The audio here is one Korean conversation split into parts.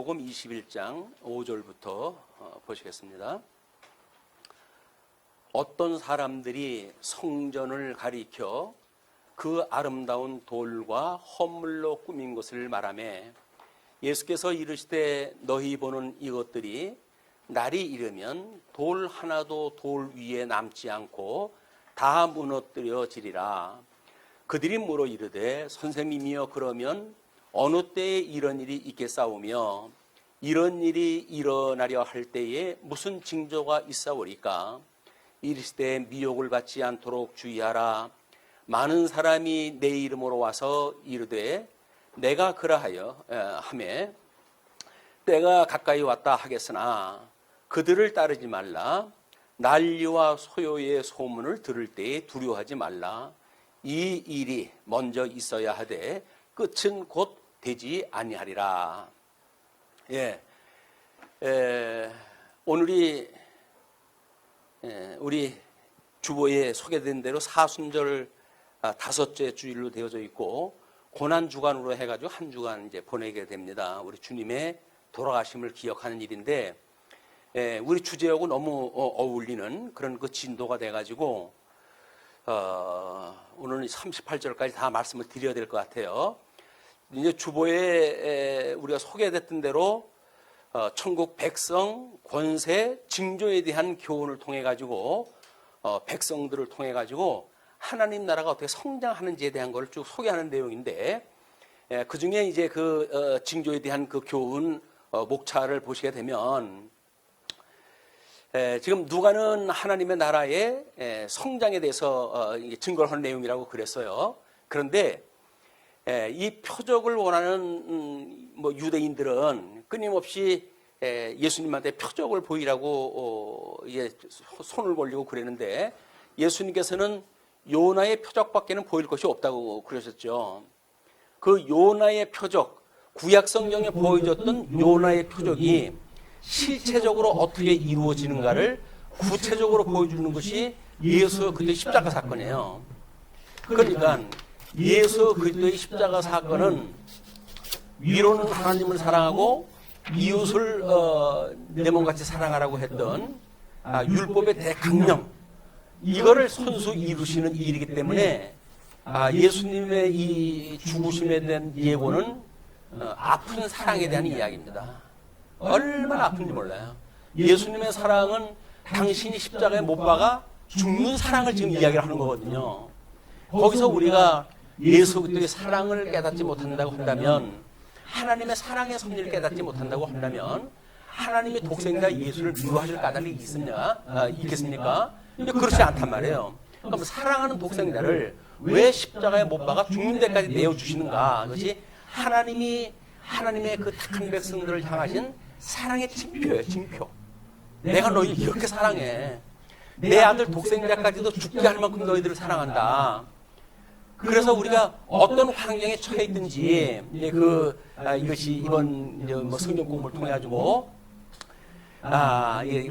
요한복음 21장 5절부터 보시겠습니다. 어떤 사람들이 성전을 가리켜 그 아름다운 돌과 헌물로 꾸민 것을 말하매 예수께서 이르시되 너희 보는 이것들이 날이 이르면 돌 하나도 돌 위에 남지 않고 다 무너뜨려지리라. 그들이 물어 이르되 선생님이여 그러면 어느 때에 이런 일이 있겠사오며 이런 일이 일어나려 할 때에 무슨 징조가 있사오리까? 이르시되 미혹을 받지 않도록 주의하라. 많은 사람이 내 이름으로 와서 이르되 내가 그러하여 하매 때가 가까이 왔다 하겠으나 그들을 따르지 말라. 난리와 소요의 소문을 들을 때에 두려워하지 말라. 이 일이 먼저 있어야 하되 끝은 곧 되지 아니하리라. 오늘이 우리 주보에 소개된 대로 사순절 다섯째 주일로 되어져 있고 고난 주간으로 해가지고 한 주간 이제 보내게 됩니다. 우리 주님의 돌아가심을 기억하는 일인데 우리 주제하고 너무 어울리는 그런 그 진도가 돼가지고 오늘은 38절까지 다 말씀을 드려야 될 것 같아요. 이제 주보에 우리가 소개됐던 대로 천국 백성, 권세, 징조에 대한 교훈을 통해 가지고 백성들을 통해 가지고 하나님 나라가 어떻게 성장하는지에 대한 걸 쭉 소개하는 내용인데 그 중에 이제 그 징조에 대한 그 교훈 목차를 보시게 되면 지금 누가는 하나님의 나라의 성장에 대해서 증거를 하는 내용이라고 그랬어요. 그런데 이 표적을 원하는 유대인들은 끊임없이 예수님한테 표적을 보이라고 손을 벌리고 그랬는데 예수님께서는 요나의 표적밖에는 보일 것이 없다고 그러셨죠. 그 요나의 표적, 구약 성경에 보여줬던 요나의 표적이 실체적으로 어떻게 이루어지는가를 구체적으로 보여주는 것이 예수 그리스도의 십자가 사건이에요. 그러니까 예수 그리스도의 십자가 사건은 위로는 하나님을 사랑하고 이웃을 내 몸같이 사랑하라고 했던 율법의 대강령, 이거를 손수 이루시는 일이기 때문에 예수님의 이 죽으심에 대한 예고는 아픈 사랑에 대한 이야기입니다. 얼마나 아픈지 몰라요. 예수님의 사랑은 당신이 십자가에 못 박아 죽는 사랑을 지금 이야기를 하는 거거든요. 거기서 우리가 예수 그리스도의 사랑을 깨닫지 못한다고 한다면, 하나님의 사랑의 섭리를 깨닫지 못한다고 한다면 하나님의 독생자 예수를 미워하실 까닭이 있겠습니까? 그렇지 않단 말이에요. 그럼 사랑하는 독생자를 왜 십자가에 못 박아 죽는 데까지 내어주시는가? 그것이 하나님의 그 택한 백성들을 향하신 사랑의 징표예요. 징표. 내가 너희를 이렇게 사랑해. 내 아들 독생자까지도 죽게 할 만큼 너희들을 사랑한다. 그래서 우리가 어떤 환경에 처해 있든지 이것이 이번 성경 공부를 통해 가지고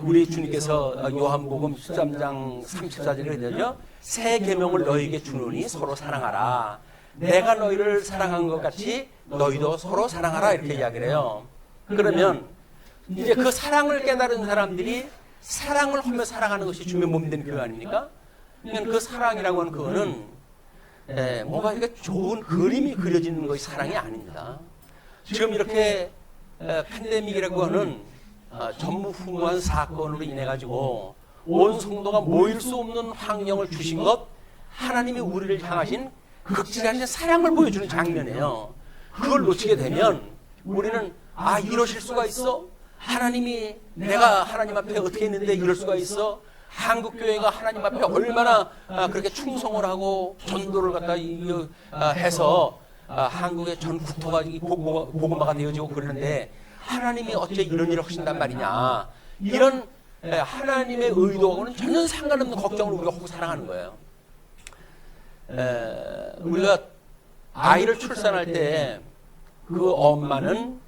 우리 주님께서 요한복음 13장 34절에 그러죠. 새 계명을 너희에게 주노니 서로 사랑하라. 내가 너희를 사랑한 것 같이 너희도 서로 사랑하라, 이렇게 이야기를 해요. 그러면 이제 그 사랑을 깨달은 사람들이 사랑을 하며 살아가는 것이 주님의 몸이 되는 교회 아닙니까? 그러니까 그 사랑이라고 하는 그거는 뭔가 이렇게 좋은 그림이 그려지는 것이 사랑이 아닙니다. 지금 이렇게 팬데믹이라고 하는 전무후무한 사건으로 인해 가지고 온 성도가 모일 수 없는 환경을 주신 것, 하나님이 우리를 향하신 극진하신 사랑을 보여주는 장면이에요. 그걸 놓치게 되면 우리는 이러실 수가 있어? 하나님이 내가 하나님 앞에 어떻게 했는데 이럴 수가 있어? 한국교회가 하나님 앞에 얼마나 그렇게 충성을 하고 전도를 갖다 해서 한국의 전 국토가 복음화가 되어지고 그러는데 하나님이 어째 이런 일을 하신단 말이냐, 이런 하나님의 의도하고는 전혀 상관없는 걱정을 우리가 하고 살아가는 거예요. 우리가 아이를 출산할 때 그 엄마는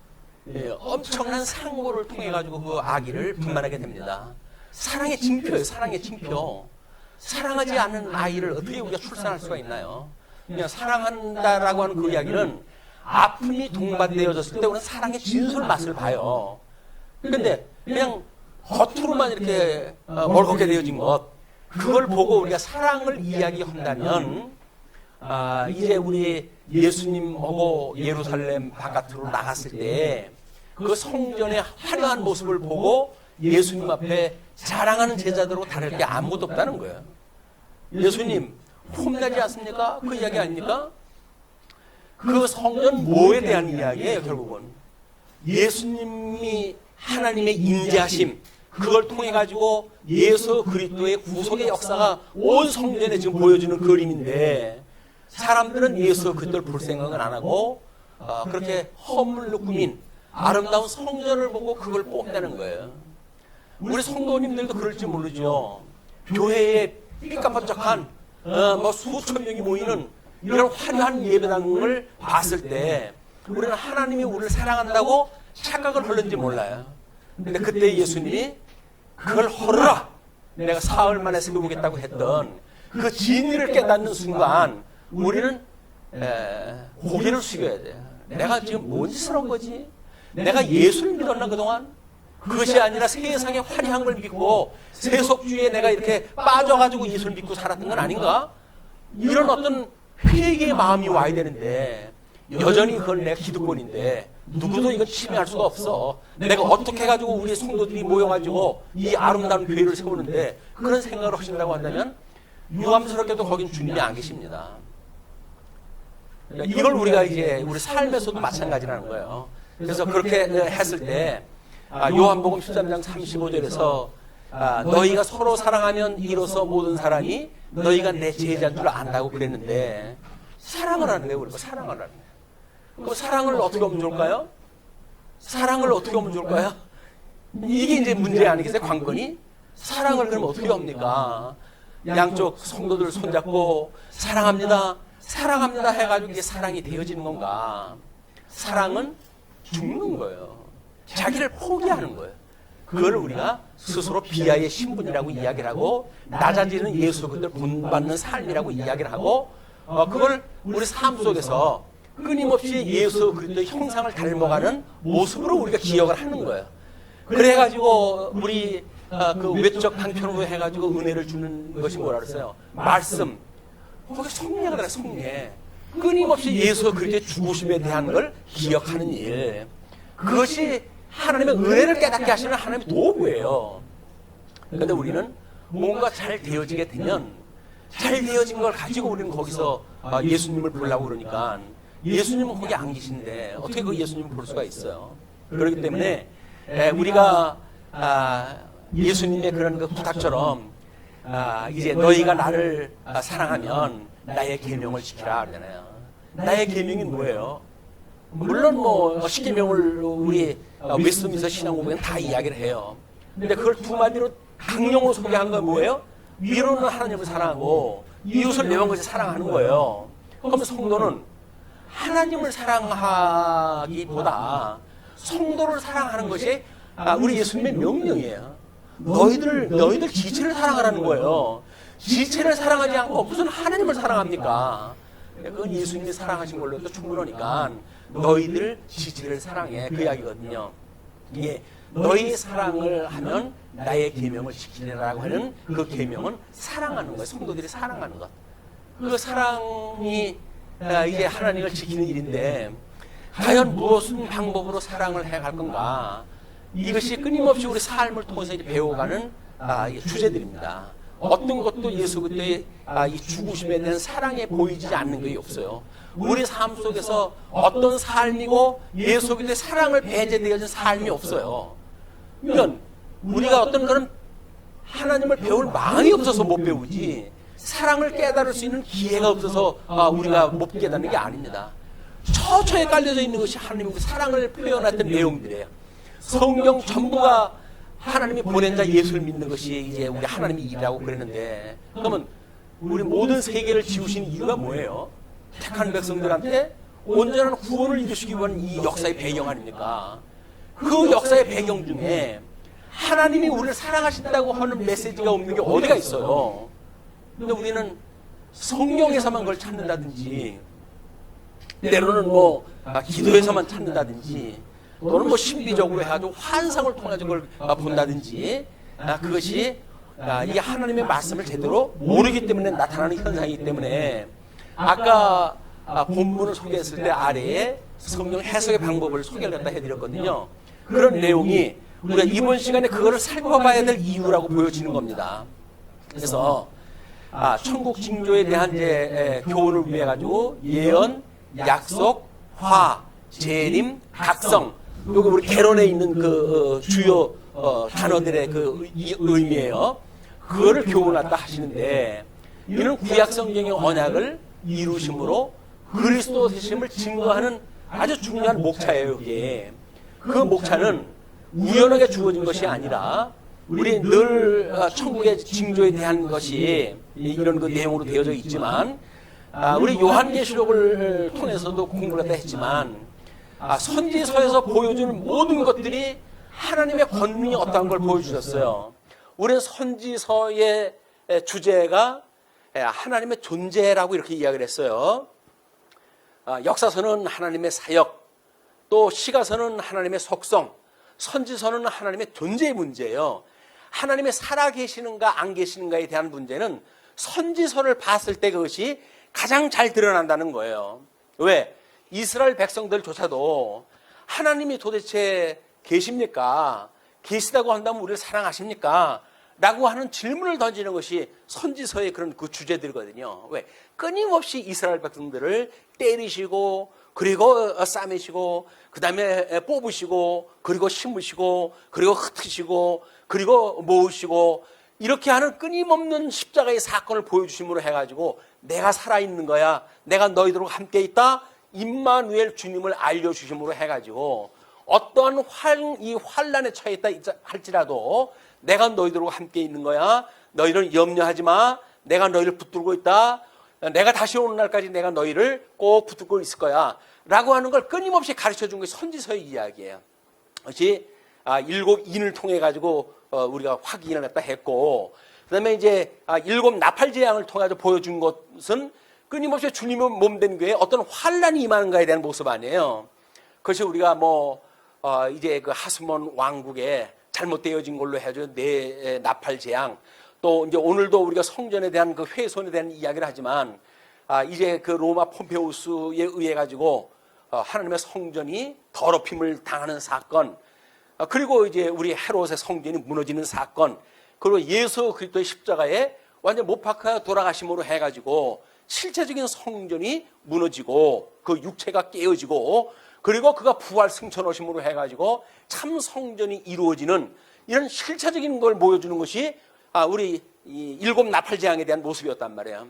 엄청난 상고를 통해 가지고 그 아기를 분만하게 됩니다. 사랑의 징표예요. 사랑의 징표. 사랑하지 않는 아이를 어떻게 우리가 출산할 수가 있나요? 그냥 사랑한다라고 하는 그 이야기는 아픔이 동반되어졌을 때 우리는 사랑의 진솔 맛을 봐요. 그런데 그냥 겉으로만 이렇게 멀겋게 되어진 것, 그걸 보고 우리가 사랑을 이야기한다면 이제 우리 예수님 오고 예루살렘 바깥으로 나갔을 때 그 성전의 화려한 모습을 보고 예수님 앞에 자랑하는 제자들하고 다를 게 아무것도 없다는 거예요. 예수님 폼나지 않습니까? 그 이야기 아닙니까? 그 성전 뭐에 대한 이야기예요, 결국은. 예수님이 하나님의 임재하심, 그걸 통해 가지고 예수 그리스도의 구속의 역사가 온 성전에 지금 보여주는 그림인데, 사람들은 예수 그리스도를 볼 생각은 안 하고 그렇게 허물로 꾸민 아름다운 성전을 보고 그걸 뽑다는 거예요. 우리 성도님들도 그럴지 모르죠. 교회에 삐까번쩍한 뭐 수천 명이 모이는 이런 화려한 예배당을 봤을 때 우리는 하나님이 우리를 사랑한다고 착각을 하는지 몰라요. 근데 그때 예수님이 그걸 헐어라, 내가 사흘 만에 세우겠다고 했던 그 진리를 깨닫는 순간 우리는 고개를 숙여야 돼요. 내가 지금 뭔 짓을 한 거지? 내가 예수를 믿었나 그동안? 그것이 아니라 세상의 화려한 걸 믿고 세속주의에 내가 이렇게 빠져가지고 예수를 믿고 살았던 건 아닌가? 이런 어떤 회개의 마음이 와야 되는데, 여전히 그건 내가 기득권인데 누구도 이건 침해할 수가 없어. 내가 어떻게 해가지고 우리 성도들이 모여가지고 이 아름다운 교회를 세우는데 그런 생각을 하신다고 한다면 유감스럽게도 거긴 주님이 안 계십니다. 이걸 우리가 이제 우리 삶에서도 마찬가지라는 거예요. 그래서 그렇게 했을 때 요한복음 13장 35절에서 너희가 서로 사랑하면 이로써 모든 사람이 너희가 내 제자인 줄 안다고 그랬는데, 사랑을 하는 거예요. 우리가 사랑을 하는 거예요. 그럼 사랑을 어떻게 하면 좋을까요? 사랑을 어떻게 하면 좋을까요? 이게 이제 문제 아니겠어요? 관건이? 사랑을 그럼 어떻게 합니까? 양쪽 성도들 손잡고 사랑합니다, 사랑합니다 해가지고 이게 사랑이 되어지는 건가? 사랑은 죽는 거예요. 자기를 포기하는 거예요. 그걸 우리가 스스로 비하의 신분이라고 이야기를 하고, 낮아지는 예수 그들 본받는 삶이라고 이야기를 하고, 그걸 우리 삶 속에서 끊임없이 예수 그리스도의 형상을 닮아가는 모습으로 우리가 기억을 하는 거예요. 그래가지고 우리 그 외적 방편으로 해가지고 은혜를 주는 것이 뭐라 그랬어요? 말씀. 거기 성례가 들어요, 성례. 끊임없이 예수 그리스도의 죽으심에 대한 걸 기억하는 일. 그것이 하나님의 은혜를 깨닫게 하시는 하나님의 도구예요. 그런데 우리는 뭔가 잘 되어지게 되면, 잘 되어진 걸 가지고 우리는 거기서 예수님을 보려고 그러니까, 예수님은 거기 안 계신데 어떻게 그 예수님을 볼 수가 있어요? 그렇기 때문에 우리가 예수님의 그런 그 부탁처럼 이제 너희가 나를 사랑하면 나의 계명을 지키라 그러잖아요. 나의 계명이 뭐예요? 물론 뭐 십계명을 우리 웨스트민스터 신앙고백은 다 이야기를 해요. 근데 그걸 두 마디로 강령으로 소개한 건 뭐예요? 위로는 하나님을 사랑하고 이웃을 내 방같이 사랑하는 거예요. 그러면 성도는 하나님을 사랑하기보다 성도를 사랑하는 것이 우리 예수님의 명령이에요. 너희들 지체를 사랑하라는 거예요. 지체를 사랑하지 않고 무슨 하나님을 사랑합니까? 그건 예수님이 사랑하신 걸로 또 충분하니까 너희들 지체를 사랑해, 그 이야기거든요. 예, 너희 사랑을 하면 나의 계명을 지키리라고 하는 그 계명은 사랑하는 거예요. 성도들이 사랑하는 것. 그 사랑이 이제 하나님을 지키는 일인데, 과연 무슨 방법으로 사랑을 해갈 건가? 이것이 끊임없이 우리 삶을 통해서 이제 배워가는 주제들입니다. 어떤 것도 예수 그리스도의 이 죽으심에 대한 사랑에 보이지 않는 게 없어요. 우리 삶 속에서 어떤 삶이고 예수 그리스도의 사랑을 배제되어진 삶이 없어요. 그러니까 우리가 어떤 그런 하나님을 배울 마음이 없어서 못 배우지, 사랑을 깨달을 수 있는 기회가 없어서 우리가 못 깨닫는 게 아닙니다. 처처에 깔려져 있는 것이 하나님의 그 사랑을 표현했던 내용들이에요. 성경 전부가 하나님이 보낸 자 예수를 믿는 것이 이제 우리 하나님의 일이라고 그랬는데, 그러면 우리 모든 세계를 지으신 이유가 뭐예요? 택한 백성들한테 온전한 구원을 이루시기 위한 이 역사의 배경 아닙니까? 그 역사의 배경 중에 하나님이 우리를 사랑하신다고 하는 메시지가 없는 게 어디가 있어요? 근데 우리는 성경에서만 그걸 찾는다든지, 때로는 뭐 기도에서만 찾는다든지 또는 뭐 신비적으로 해가지고 환상을 통해서 그걸 본다든지 그것이 이 하나님의 말씀을 제대로 모르기 때문에 나타나는 현상이기 때문에 아까 본문을 소개했을 때 아래에 성경 해석의 방법을 소개를 갖다 해드렸거든요. 그런 내용이 우리가 이번 시간에 그거를 살펴봐야 될 이유라고 보여지는 겁니다. 그래서 천국 징조에 대한 이제 교훈을 위해 가지고 예언, 약속, 화, 재림, 각성, 요거 우리 개론에 있는 그 주요 단어들의 그 의미예요. 그거를 교훈하다 하시는데 이는 구약 성경의 언약을 이루심으로 그리스도 되심을 증거하는 아주 중요한 목차예요. 이게 그 목차는 우연하게 주어진 것이 아니라 우리 늘 천국의 징조에 대한 것이 이런 그 내용으로 되어져 있지만 우리 요한계시록을 통해서도 공부를 했다 했지만 선지서에서 보여주는 모든 것들이 하나님의 권능이 어떠한 걸 보여주셨어요. 우리는 선지서의 주제가 하나님의 존재라고 이렇게 이야기를 했어요. 역사서는 하나님의 사역, 또 시가서는 하나님의 속성, 선지서는 하나님의 존재의 문제예요. 하나님의 살아계시는가 안 계시는가에 대한 문제는 선지서를 봤을 때 그것이 가장 잘 드러난다는 거예요. 왜? 이스라엘 백성들조차도 하나님이 도대체 계십니까? 계시다고 한다면 우리를 사랑하십니까? 라고 하는 질문을 던지는 것이 선지서의 그런 그 주제들이거든요. 왜? 끊임없이 이스라엘 백성들을 때리시고 그리고 싸매시고 그 다음에 뽑으시고 그리고 심으시고 그리고 흩으시고 그리고 모으시고 이렇게 하는 끊임없는 십자가의 사건을 보여주심으로 해가지고 내가 살아있는 거야, 내가 너희들과 함께 있다, 임마누엘 주님을 알려주심으로 해가지고 어떠한 이 환란에 처해 있다 할지라도 내가 너희들과 함께 있는 거야, 너희는 염려하지 마, 내가 너희를 붙들고 있다, 내가 다시 오는 날까지 내가 너희를 꼭 붙들고 있을 거야 라고 하는 걸 끊임없이 가르쳐준 것이 선지서의 이야기예요. 그것이 일곱 인을 통해 가지고 우리가 확인을 했다 했고, 그 다음에 이제 일곱 나팔 재앙을 통해 보여준 것은 끊임없이 주님의 몸된 교회에 어떤 환란이 임하는가에 대한 모습 아니에요. 그것이 우리가 이제 그 하스몬 왕국에 잘못되어진 걸로 해가지고 나팔 재앙, 또 이제 오늘도 우리가 성전에 대한 그 훼손에 대한 이야기를 하지만 이제 그 로마 폼페우스에 의해 가지고 하나님의 성전이 더럽힘을 당하는 사건, 그리고 이제 우리 헤롯의 성전이 무너지는 사건, 그리고 예수 그리스도의 십자가에 완전 못 박혀 돌아가심으로 해가지고 실체적인 성전이 무너지고 그 육체가 깨어지고 그리고 그가 부활 승천하심으로 해가지고 참 성전이 이루어지는 이런 실체적인 걸 보여주는 것이 우리 이 일곱 나팔 재앙에 대한 모습이었단 말이에요.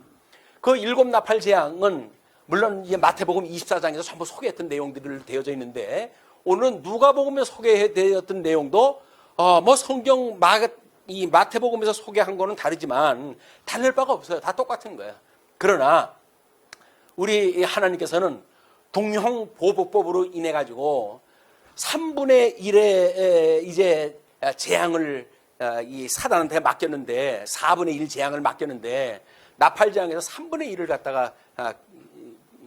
그 일곱 나팔 재앙은 물론 이제 마태복음 24장에서 전부 소개했던 내용들을 되어져 있는데 오늘은 누가복음에 소개되었던 내용도 성경 이 마태복음에서 소개한 거는 다르지만 다를 바가 없어요. 다 똑같은 거예요. 그러나 우리 하나님께서는 동형 보복법으로 인해 가지고 3분의 1의 이제 재앙을 이 사단한테 맡겼는데 4분의 1 재앙을 맡겼는데 나팔 재앙에서 3분의 1을 갖다가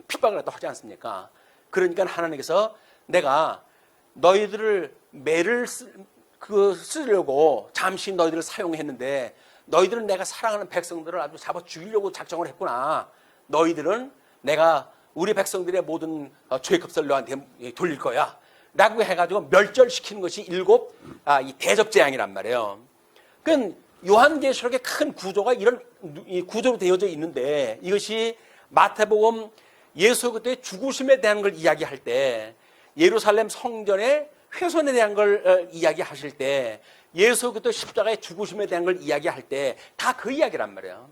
핍박을 갖다 하지 않습니까? 그러니까 하나님께서 내가 너희들을 매를 쓰려고 잠시 너희들을 사용했는데 너희들은 내가 사랑하는 백성들을 아주 잡아 죽이려고 작정을 했구나. 너희들은 내가 우리 백성들의 모든 죄값을 너한테 돌릴 거야 라고 해가지고 멸절시키는 것이 일곱 이 대접재앙이란 말이에요. 그러니까 요한계시록의 큰 구조가 이런 구조로 되어져 있는데 이것이 마태복음 예수 그리스도의 죽으심에 대한 걸 이야기할 때, 예루살렘 성전의 훼손에 대한 걸 이야기하실 때, 예수 그리스도 십자가의 죽으심에 대한 걸 이야기할 때 다 그 이야기란 말이에요.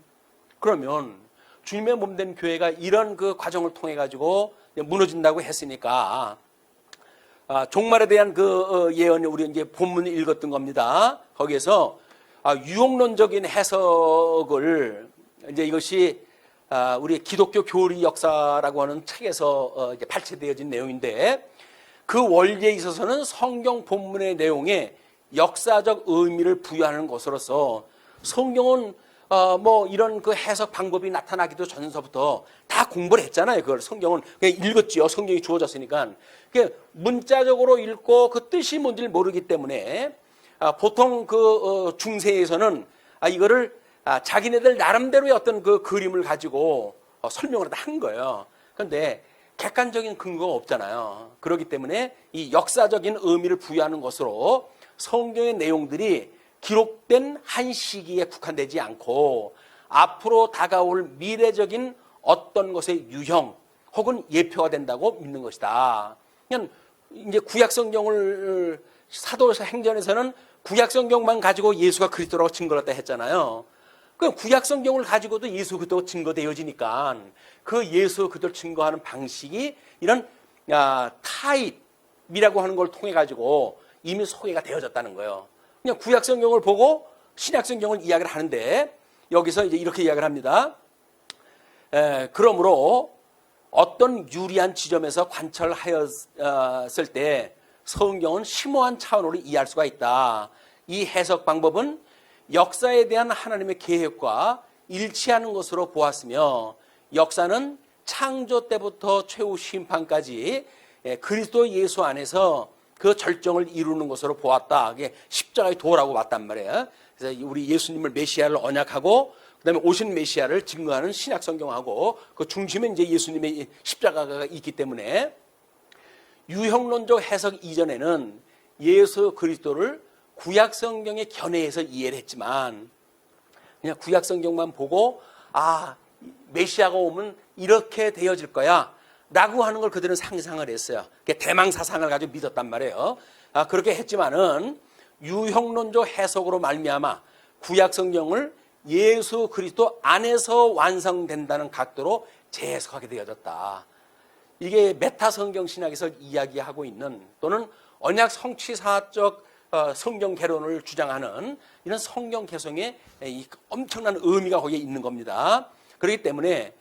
그러면 주님의 몸된 교회가 이런 그 과정을 통해 가지고 무너진다고 했으니까 종말에 대한 그 예언을 우리 이제 본문을 읽었던 겁니다. 거기에서 유혹론적인 해석을 이제 이것이 우리 기독교 교리 역사라고 하는 책에서 이제 발췌되어진 내용인데 그 원리에 있어서는 성경 본문의 내용에 역사적 의미를 부여하는 것으로서 성경은 뭐 이런 그 해석 방법이 나타나기도 전서부터 다 공부를 했잖아요. 그걸 성경은 그냥 읽었지요. 성경이 주어졌으니까. 문자적으로 읽고 그 뜻이 뭔지를 모르기 때문에 보통 그 중세에서는 이거를 자기네들 나름대로의 어떤 그 그림을 가지고 설명을 다 한 거예요. 그런데 객관적인 근거가 없잖아요. 그렇기 때문에 이 역사적인 의미를 부여하는 것으로 성경의 내용들이 기록된 한 시기에 국한되지 않고 앞으로 다가올 미래적인 어떤 것의 유형 혹은 예표가 된다고 믿는 것이다. 그냥 이제 구약 성경을 사도서 행전에서는 구약 성경만 가지고 예수가 그리스도라고 증거를 했다 했잖아요. 그 구약 성경을 가지고도 예수 그리스도 증거되어지니까 그 예수 그리스도를 증거하는 방식이 이런 타입이라고 하는 걸 통해 가지고 이미 소개가 되어졌다는 거예요. 그냥 구약 성경을 보고 신약 성경을 이야기를 하는데 여기서 이제 이렇게 이야기를 합니다. 그러므로 어떤 유리한 지점에서 관찰하였을 때 성경은 심오한 차원으로 이해할 수가 있다. 이 해석 방법은 역사에 대한 하나님의 계획과 일치하는 것으로 보았으며 역사는 창조 때부터 최후 심판까지 그리스도 예수 안에서 그 절정을 이루는 것으로 보았다. 그게 십자가의 도라고 봤단 말이에요. 그래서 우리 예수님을 메시아를 언약하고 그다음에 오신 메시아를 증거하는 신약 성경하고 그 중심에 이제 예수님의 십자가가 있기 때문에 유형론적 해석 이전에는 예수 그리스도를 구약 성경에 견해해서 이해를 했지만 그냥 구약 성경만 보고 메시아가 오면 이렇게 되어질 거야 라고 하는 걸 그들은 상상을 했어요. 대망사상을 가지고 믿었단 말이에요. 그렇게 했지만은 유형론적 해석으로 말미암아 구약 성경을 예수 그리스도 안에서 완성된다는 각도로 재해석하게 되어졌다. 이게 메타 성경 신학에서 이야기하고 있는 또는 언약 성취사적 성경 개론을 주장하는 이런 성경 개성의 엄청난 의미가 거기에 있는 겁니다. 그렇기 때문에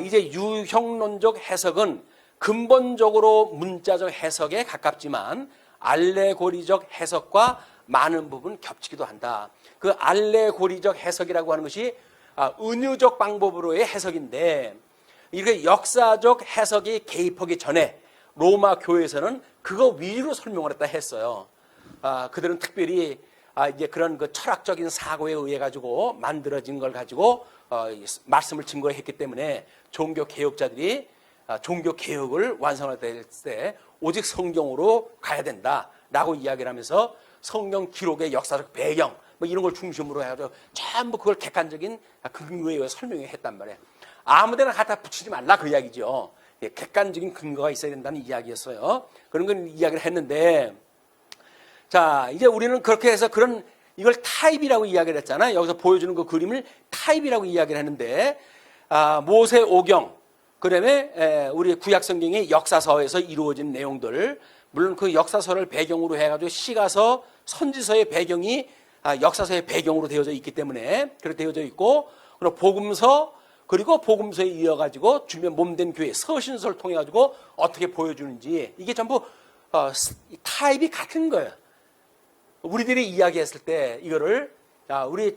이제 유형론적 해석은 근본적으로 문자적 해석에 가깝지만 알레고리적 해석과 많은 부분 겹치기도 한다. 그 알레고리적 해석이라고 하는 것이 은유적 방법으로의 해석인데 이렇게 역사적 해석이 개입하기 전에 로마 교회에서는 그거 위주로 설명을 했다 했어요. 그들은 특별히 이제 그런 그 철학적인 사고에 의해 가지고 만들어진 걸 가지고 말씀을 증거했기 때문에 종교 개혁자들이 종교 개혁을 완성할 때 오직 성경으로 가야 된다라고 이야기를 하면서 성경 기록의 역사적 배경 뭐 이런 걸 중심으로 해가지고 전부 그걸 객관적인 근거에 의해 설명했단 말이에요. 아무데나 갖다 붙이지 말라 그 이야기죠. 객관적인 근거가 있어야 된다는 이야기였어요. 그런 걸 이야기를 했는데 자 이제 우리는 그렇게 해서 그런 이걸 타입이라고 이야기를 했잖아요. 여기서 보여주는 그 그림을 타입이라고 이야기를 했는데 모세 오경 그다음에 우리 구약 성경의 역사서에서 이루어진 내용들 물론 그 역사서를 배경으로 해가지고 시가서 선지서의 배경이 역사서의 배경으로 되어져 있기 때문에 그렇게 되어져 있고 그리고 복음서 그리고 복음서에 이어가지고 주변 몸된 교회 서신서를 통해 가지고 어떻게 보여주는지 이게 전부 타입이 같은 거예요. 우리들이 이야기했을 때 이거를 우리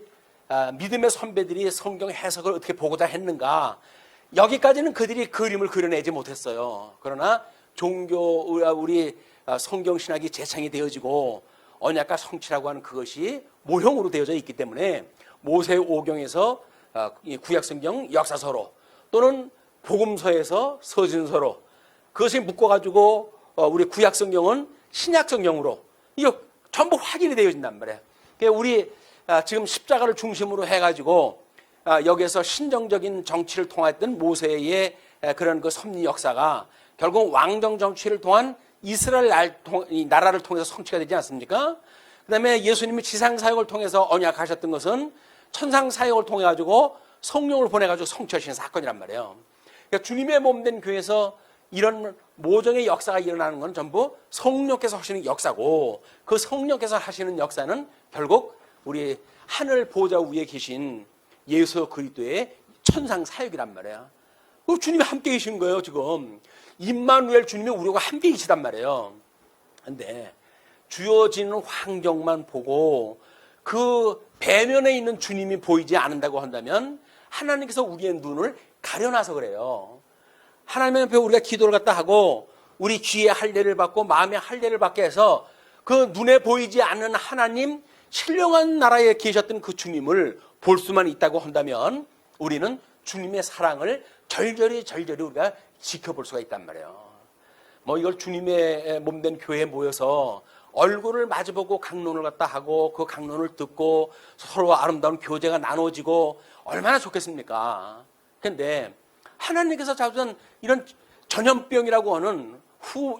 믿음의 선배들이 성경 해석을 어떻게 보고자 했는가 여기까지는 그들이 그림을 그려내지 못했어요. 그러나 종교 우리 성경 신학이 재창이 되어지고 언약과 성취라고 하는 그것이 모형으로 되어져 있기 때문에 모세 오경에서 구약 성경 역사서로 또는 복음서에서 서신서로 그것이 묶어가지고 우리 구약 성경은 신약 성경으로 이거 전부 확인이 되어진단 말이에요. 우리 지금 십자가를 중심으로 해가지고 여기에서 신정적인 정치를 통했던 모세의 그런 그 섭리 역사가 결국 왕정 정치를 통한 이스라엘 나라를 통해서 성취가 되지 않습니까? 그 다음에 예수님이 지상 사역을 통해서 언약하셨던 것은 천상 사역을 통해 가지고 성령을 보내 가지고 성취하시는 사건이란 말이에요. 그러니까 주님의 몸된 교회에서 이런 모종의 역사가 일어나는 건 전부 성령께서 하시는 역사고 그 성령께서 하시는 역사는 결국 우리 하늘 보좌 위에 계신 예수 그리스도의 천상 사역이란 말이에요. 주님이 함께 계신 거예요. 지금 임마누엘 주님이 우리와 함께 계시단 말이에요. 그런데 주어지는 환경만 보고 그 배면에 있는 주님이 보이지 않는다고 한다면 하나님께서 우리의 눈을 가려놔서 그래요. 하나님 앞에 우리가 기도를 갖다 하고 우리 귀에 할례를 받고 마음에 할례를 받게 해서 그 눈에 보이지 않는 하나님, 신령한 나라에 계셨던 그 주님을 볼 수만 있다고 한다면 우리는 주님의 사랑을 절절히 우리가 지켜볼 수가 있단 말이에요. 뭐 이걸 주님의 몸된 교회에 모여서 얼굴을 마주보고 강론을 갖다 하고 그 강론을 듣고 서로 아름다운 교제가 나눠지고 얼마나 좋겠습니까? 그런데 하나님께서 잡으신 이런 전염병이라고 하는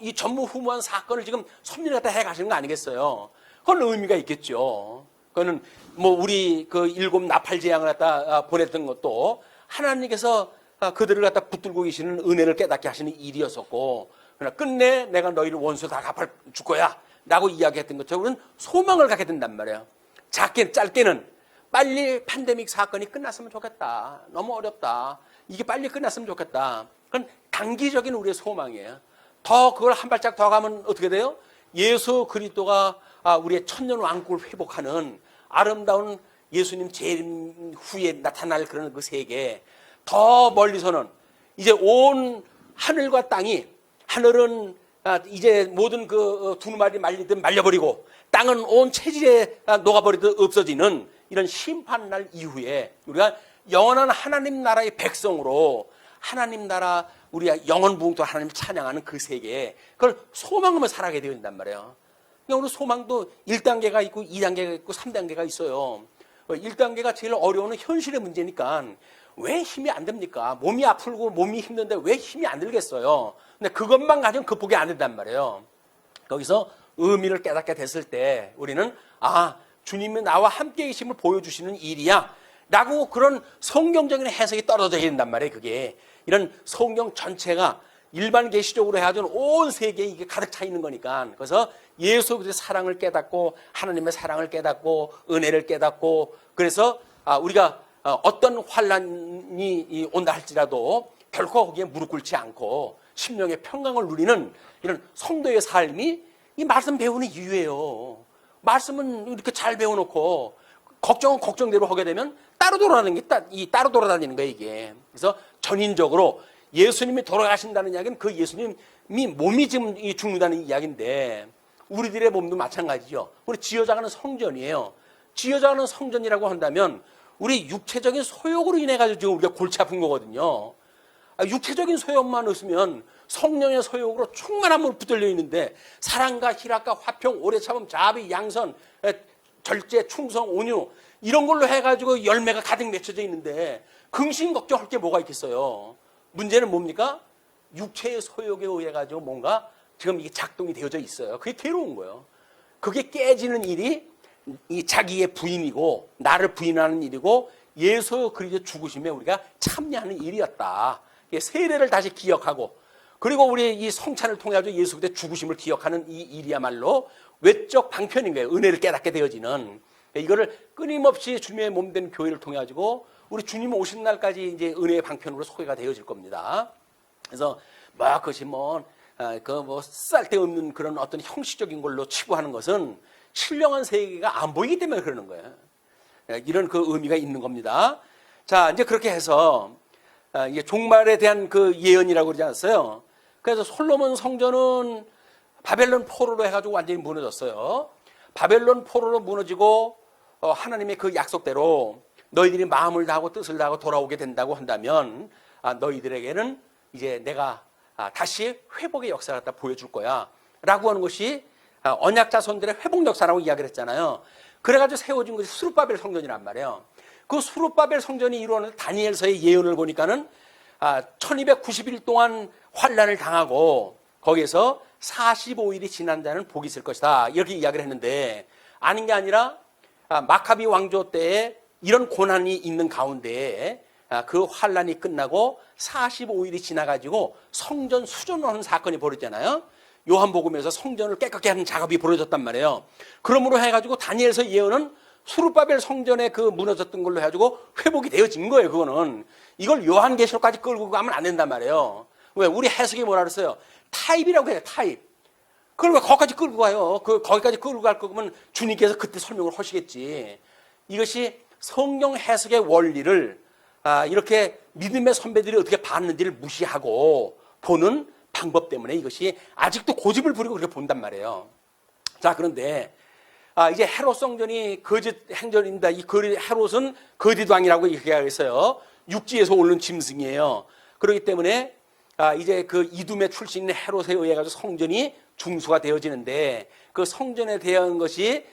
이 전무후무한 사건을 지금 섭리를 갖다 해 가시는 거 아니겠어요? 그건 의미가 있겠죠. 그거는 뭐 우리 그 7 나팔 재앙을 갖다 보냈던 것도 하나님께서 그들을 갖다 붙들고 계시는 은혜를 깨닫게 하시는 일이었었고, 그러나 끝내 내가 너희를 원수 다 갚아 줄 거야 라고 이야기했던 것처럼 우리는 소망을 갖게 된단 말이에요. 짧게는 빨리 팬데믹 사건이 끝났으면 좋겠다. 너무 어렵다. 이게 빨리 끝났으면 좋겠다. 그건 단기적인 우리의 소망이에요. 더 그걸 한 발짝 더 가면 어떻게 돼요? 예수 그리스도가 우리의 천년 왕국을 회복하는 아름다운 예수님 재림 후에 나타날 그런 그 세계, 더 멀리서는 이제 온 하늘과 땅이, 하늘은 이제 모든 그 두루마리 말리듯 말려버리고 땅은 온 체질에 녹아버리듯 없어지는 이런 심판날 이후에 우리가 영원한 하나님 나라의 백성으로 하나님 나라, 우리가 영원부흥도 하나님을 찬양하는 그 세계에 그걸 소망하며 살아가게 되어 있단 말이에요. 우리 소망도 1단계가 있고 2단계가 있고 3단계가 있어요. 1단계가 제일 어려운 현실의 문제니까 왜 힘이 안 됩니까? 몸이 아프고 몸이 힘든데 왜 힘이 안 들겠어요? 근데 그것만 가지고 극복이 안 된단 말이에요. 거기서 의미를 깨닫게 됐을 때 우리는 주님이 나와 함께 계심을 보여주시는 일이야 라고 그런 성경적인 해석이 떨어져 있단 말이에요. 그게 이런 성경 전체가 일반 계시적으로 해가지고 온 세계에 이게 가득 차 있는 거니까, 그래서 예수 그리스도의 사랑을 깨닫고 하나님의 사랑을 깨닫고 은혜를 깨닫고, 그래서 우리가 어떤 환난이 온다 할지라도 결코 거기에 무릎 꿇지 않고 심령의 평강을 누리는 이런 성도의 삶이 이 말씀 배우는 이유예요. 말씀은 이렇게 잘 배워놓고 걱정은 걱정대로 하게 되면 따로 돌아다니는 거예요, 이게. 그래서 전인적으로 예수님이 돌아가신다는 이야기는 그 예수님이 몸이 지금 죽는다는 이야기인데, 우리들의 몸도 마찬가지죠. 우리 지어져가는 성전이에요. 지어져가는 성전이라고 한다면 우리 육체적인 소욕으로 인해 가지고 지금 우리가 골치 아픈 거거든요. 육체적인 소욕만 없으면 성령의 소욕으로 충만한 물 붙들려 있는데, 사랑과 희락과 화평, 오래 참음, 자비, 양선, 절제, 충성, 온유 이런 걸로 해가지고 열매가 가득 맺혀져 있는데 근심 걱정할 게 뭐가 있겠어요. 문제는 뭡니까? 육체의 소욕에 의해 가지고 뭔가 지금 이게 작동이 되어져 있어요. 그게 괴로운 거예요. 그게 깨지는 일이 이 자기의 부인이고 나를 부인하는 일이고 예수 그리스도의 죽으심에 우리가 참여하는 일이었다. 세례를 다시 기억하고, 그리고 우리 이 성찬을 통해 가지고 예수 그리스도의 죽으심을 기억하는 이 일이야말로 외적 방편인 거예요. 은혜를 깨닫게 되어지는. 이거를 끊임없이 주님의 몸된 교회를 통해 가지고 우리 주님 오신 날까지 이제 은혜의 방편으로 소개가 되어질 겁니다. 그래서 그것이 쓸데없는 그런 어떤 형식적인 걸로 치부하는 것은 신령한 세계가 안 보이기 때문에 그러는 거예요. 이런 그 의미가 있는 겁니다. 자, 이제 그렇게 해서 이게 종말에 대한 그 예언이라고 그러지 않았어요. 그래서 솔로몬 성전은 바벨론 포로로 해가지고 완전히 무너졌어요. 바벨론 포로로 무너지고 하나님의 그 약속대로 너희들이 마음을 다하고 뜻을 다하고 돌아오게 된다고 한다면 너희들에게는 이제 내가 다시 회복의 역사를 갖다 보여줄 거야 라고 하는 것이 언약 자손들의 회복 역사라고 이야기를 했잖아요. 그래가지고 세워진 것이 스룹바벨 성전이란 말이에요. 그 스룹바벨 성전이 이루어진 다니엘서의 예언을 보니까는 1290일 동안 환난을 당하고 거기에서 45일이 지난 자는 복이 있을 것이다 이렇게 이야기를 했는데, 아닌 게 아니라 마카비 왕조 때에 이런 고난이 있는 가운데 그 환난이 끝나고 45일이 지나가지고 성전 수전하는 사건이 벌어졌잖아요. 요한복음에서 성전을 깨끗게 하는 작업이 벌어졌단 말이에요. 그러므로 해가지고 다니엘서 예언은 수르바벨 성전에 그 무너졌던 걸로 해가지고 회복이 되어진 거예요. 그거는 이걸 요한계시록까지 끌고 가면 안 된단 말이에요. 왜? 우리 해석이 뭐라 그랬어요? 타입이라고 해요. 타입. 그걸 왜 거기까지 끌고 가요? 거기까지 끌고 갈 거면 주님께서 그때 설명을 하시겠지. 이것이 성경 해석의 원리를 이렇게 믿음의 선배들이 어떻게 봤는지를 무시하고 보는 방법 때문에 이것이 아직도 고집을 부리고 그렇게 본단 말이에요. 자, 그런데 이제 헤롯 성전이 거짓 행전입니다. 이 헤롯은 거짓 왕이라고 얘기하겠어요. 육지에서 오른 짐승이에요. 그렇기 때문에 이제 그 이둠의 출신인 헤롯에 의해 가지고 성전이 중수가 되어지는데 그 성전에 대한 것이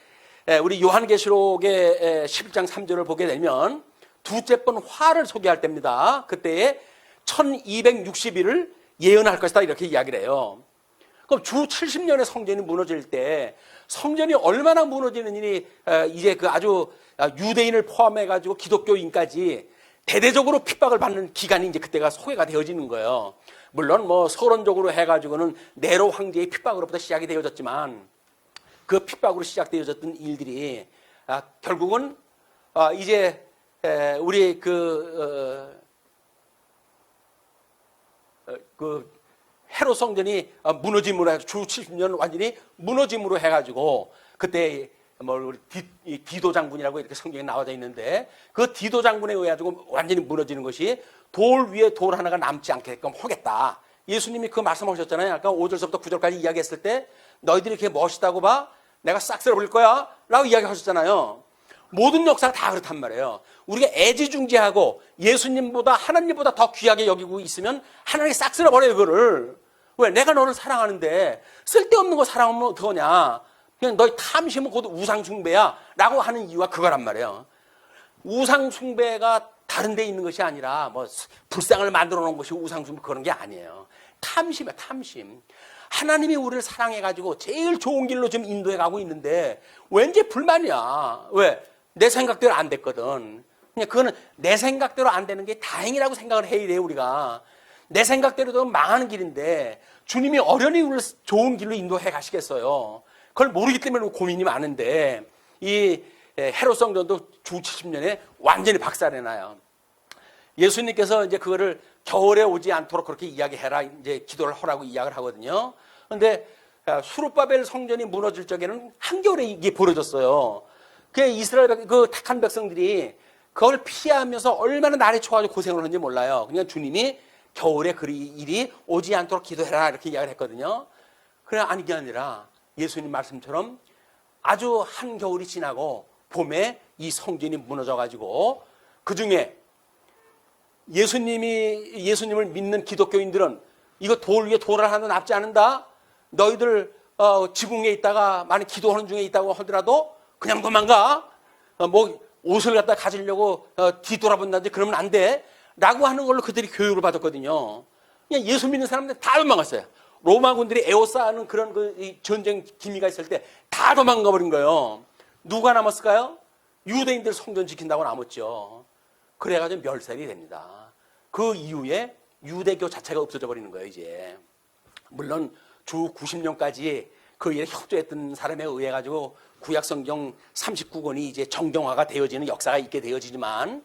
우리 요한계시록의 11장 3절을 보게 되면 두째 번 화를 소개할 때입니다. 그때에 1260일을 예언할 것이다 이렇게 이야기를 해요. 그럼 주 70년의 성전이 무너질 때 성전이 얼마나 무너지는 일이 이제 그 아주 유대인을 포함해 가지고 기독교인까지 대대적으로 핍박을 받는 기간이 이제 그때가 소개가 되어지는 거예요. 물론 뭐 서론적으로 해가지고는 네로 황제의 핍박으로부터 시작이 되어졌지만 그 핍박으로 시작되어졌던 일들이 결국은 이제 우리 그 헤롯 성전이 무너짐으로 해가지고 주 70년 완전히 무너짐으로 해가지고 그때 뭐 디도 장군이라고 이렇게 성경에 나와져 있는데 그 디도 장군에 의해 가지고 완전히 무너지는 것이 돌 위에 돌 하나가 남지 않게끔 하겠다. 예수님이 그 말씀하셨잖아요. 아까 5절서부터 9절까지 이야기했을 때 너희들이 이렇게 멋있다고 봐? 내가 싹 쓸어버릴 거야? 라고 이야기하셨잖아요. 모든 역사가 다 그렇단 말이에요. 우리가 애지중지하고 예수님보다 하나님보다 더 귀하게 여기고 있으면 하나님이 싹 쓸어버려요. 그거를. 왜? 내가 너를 사랑하는데 쓸데없는 거 사랑하면 어떡하냐. 그냥 너희 탐심은 곧 우상숭배야 라고 하는 이유가 그거란 말이에요. 우상숭배가 다른 데 있는 것이 아니라 뭐 불상을 만들어 놓은 것이 우상숭배 그런 게 아니에요. 탐심이야, 탐심. 하나님이 우리를 사랑해가지고 제일 좋은 길로 지금 인도해 가고 있는데 왠지 불만이야. 왜? 내 생각대로 안 됐거든. 그냥 그거는 내 생각대로 안 되는 게 다행이라고 생각을 해야 돼요, 우리가. 내 생각대로도 망하는 길인데 주님이 어련히 우리를 좋은 길로 인도해 가시겠어요. 그걸 모르기 때문에 고민이 많은데 이 헤롯 성전도 주 70년에 완전히 박살내나요. 예수님께서 이제 그거를 겨울에 오지 않도록 그렇게 이야기해라 이제 기도를 하라고 이야기를 하거든요. 그런데 수르바벨 성전이 무너질 적에는 한겨울에 이게 벌어졌어요. 그 이스라엘 그 택한 백성들이 그걸 피하면서 얼마나 날이 추워가지고 고생을 하는지 몰라요. 그냥 주님이 겨울에 그 일이 오지 않도록 기도해라 이렇게 이야기를 했거든요. 그래 아니 게 아니라 예수님 말씀처럼 아주 한겨울이 지나고 봄에 이 성전이 무너져가지고 그 중에 예수님을 믿는 기독교인들은 이거 돌 위에 돌을 하나 납지 않는다. 너희들 지붕에 있다가 만약 기도하는 중에 있다고 하더라도 그냥 도망가. 뭐 옷을 갖다 가지려고 뒤돌아본다든지 그러면 안 돼. 라고 하는 걸로 그들이 교육을 받았거든요. 그냥 예수 믿는 사람들 다 도망갔어요. 로마군들이 에워싸는 그런 그 전쟁 기미가 있을 때 다 도망가 버린 거예요. 누가 남았을까요? 유대인들 성전 지킨다고 남았죠. 그래가지고 멸살이 됩니다. 그 이후에 유대교 자체가 없어져 버리는 거예요, 이제. 물론 주 90년까지 그 일에 협조했던 사람에 의해 가지고 구약성경 39권이 이제 정경화가 되어지는 역사가 있게 되어지지만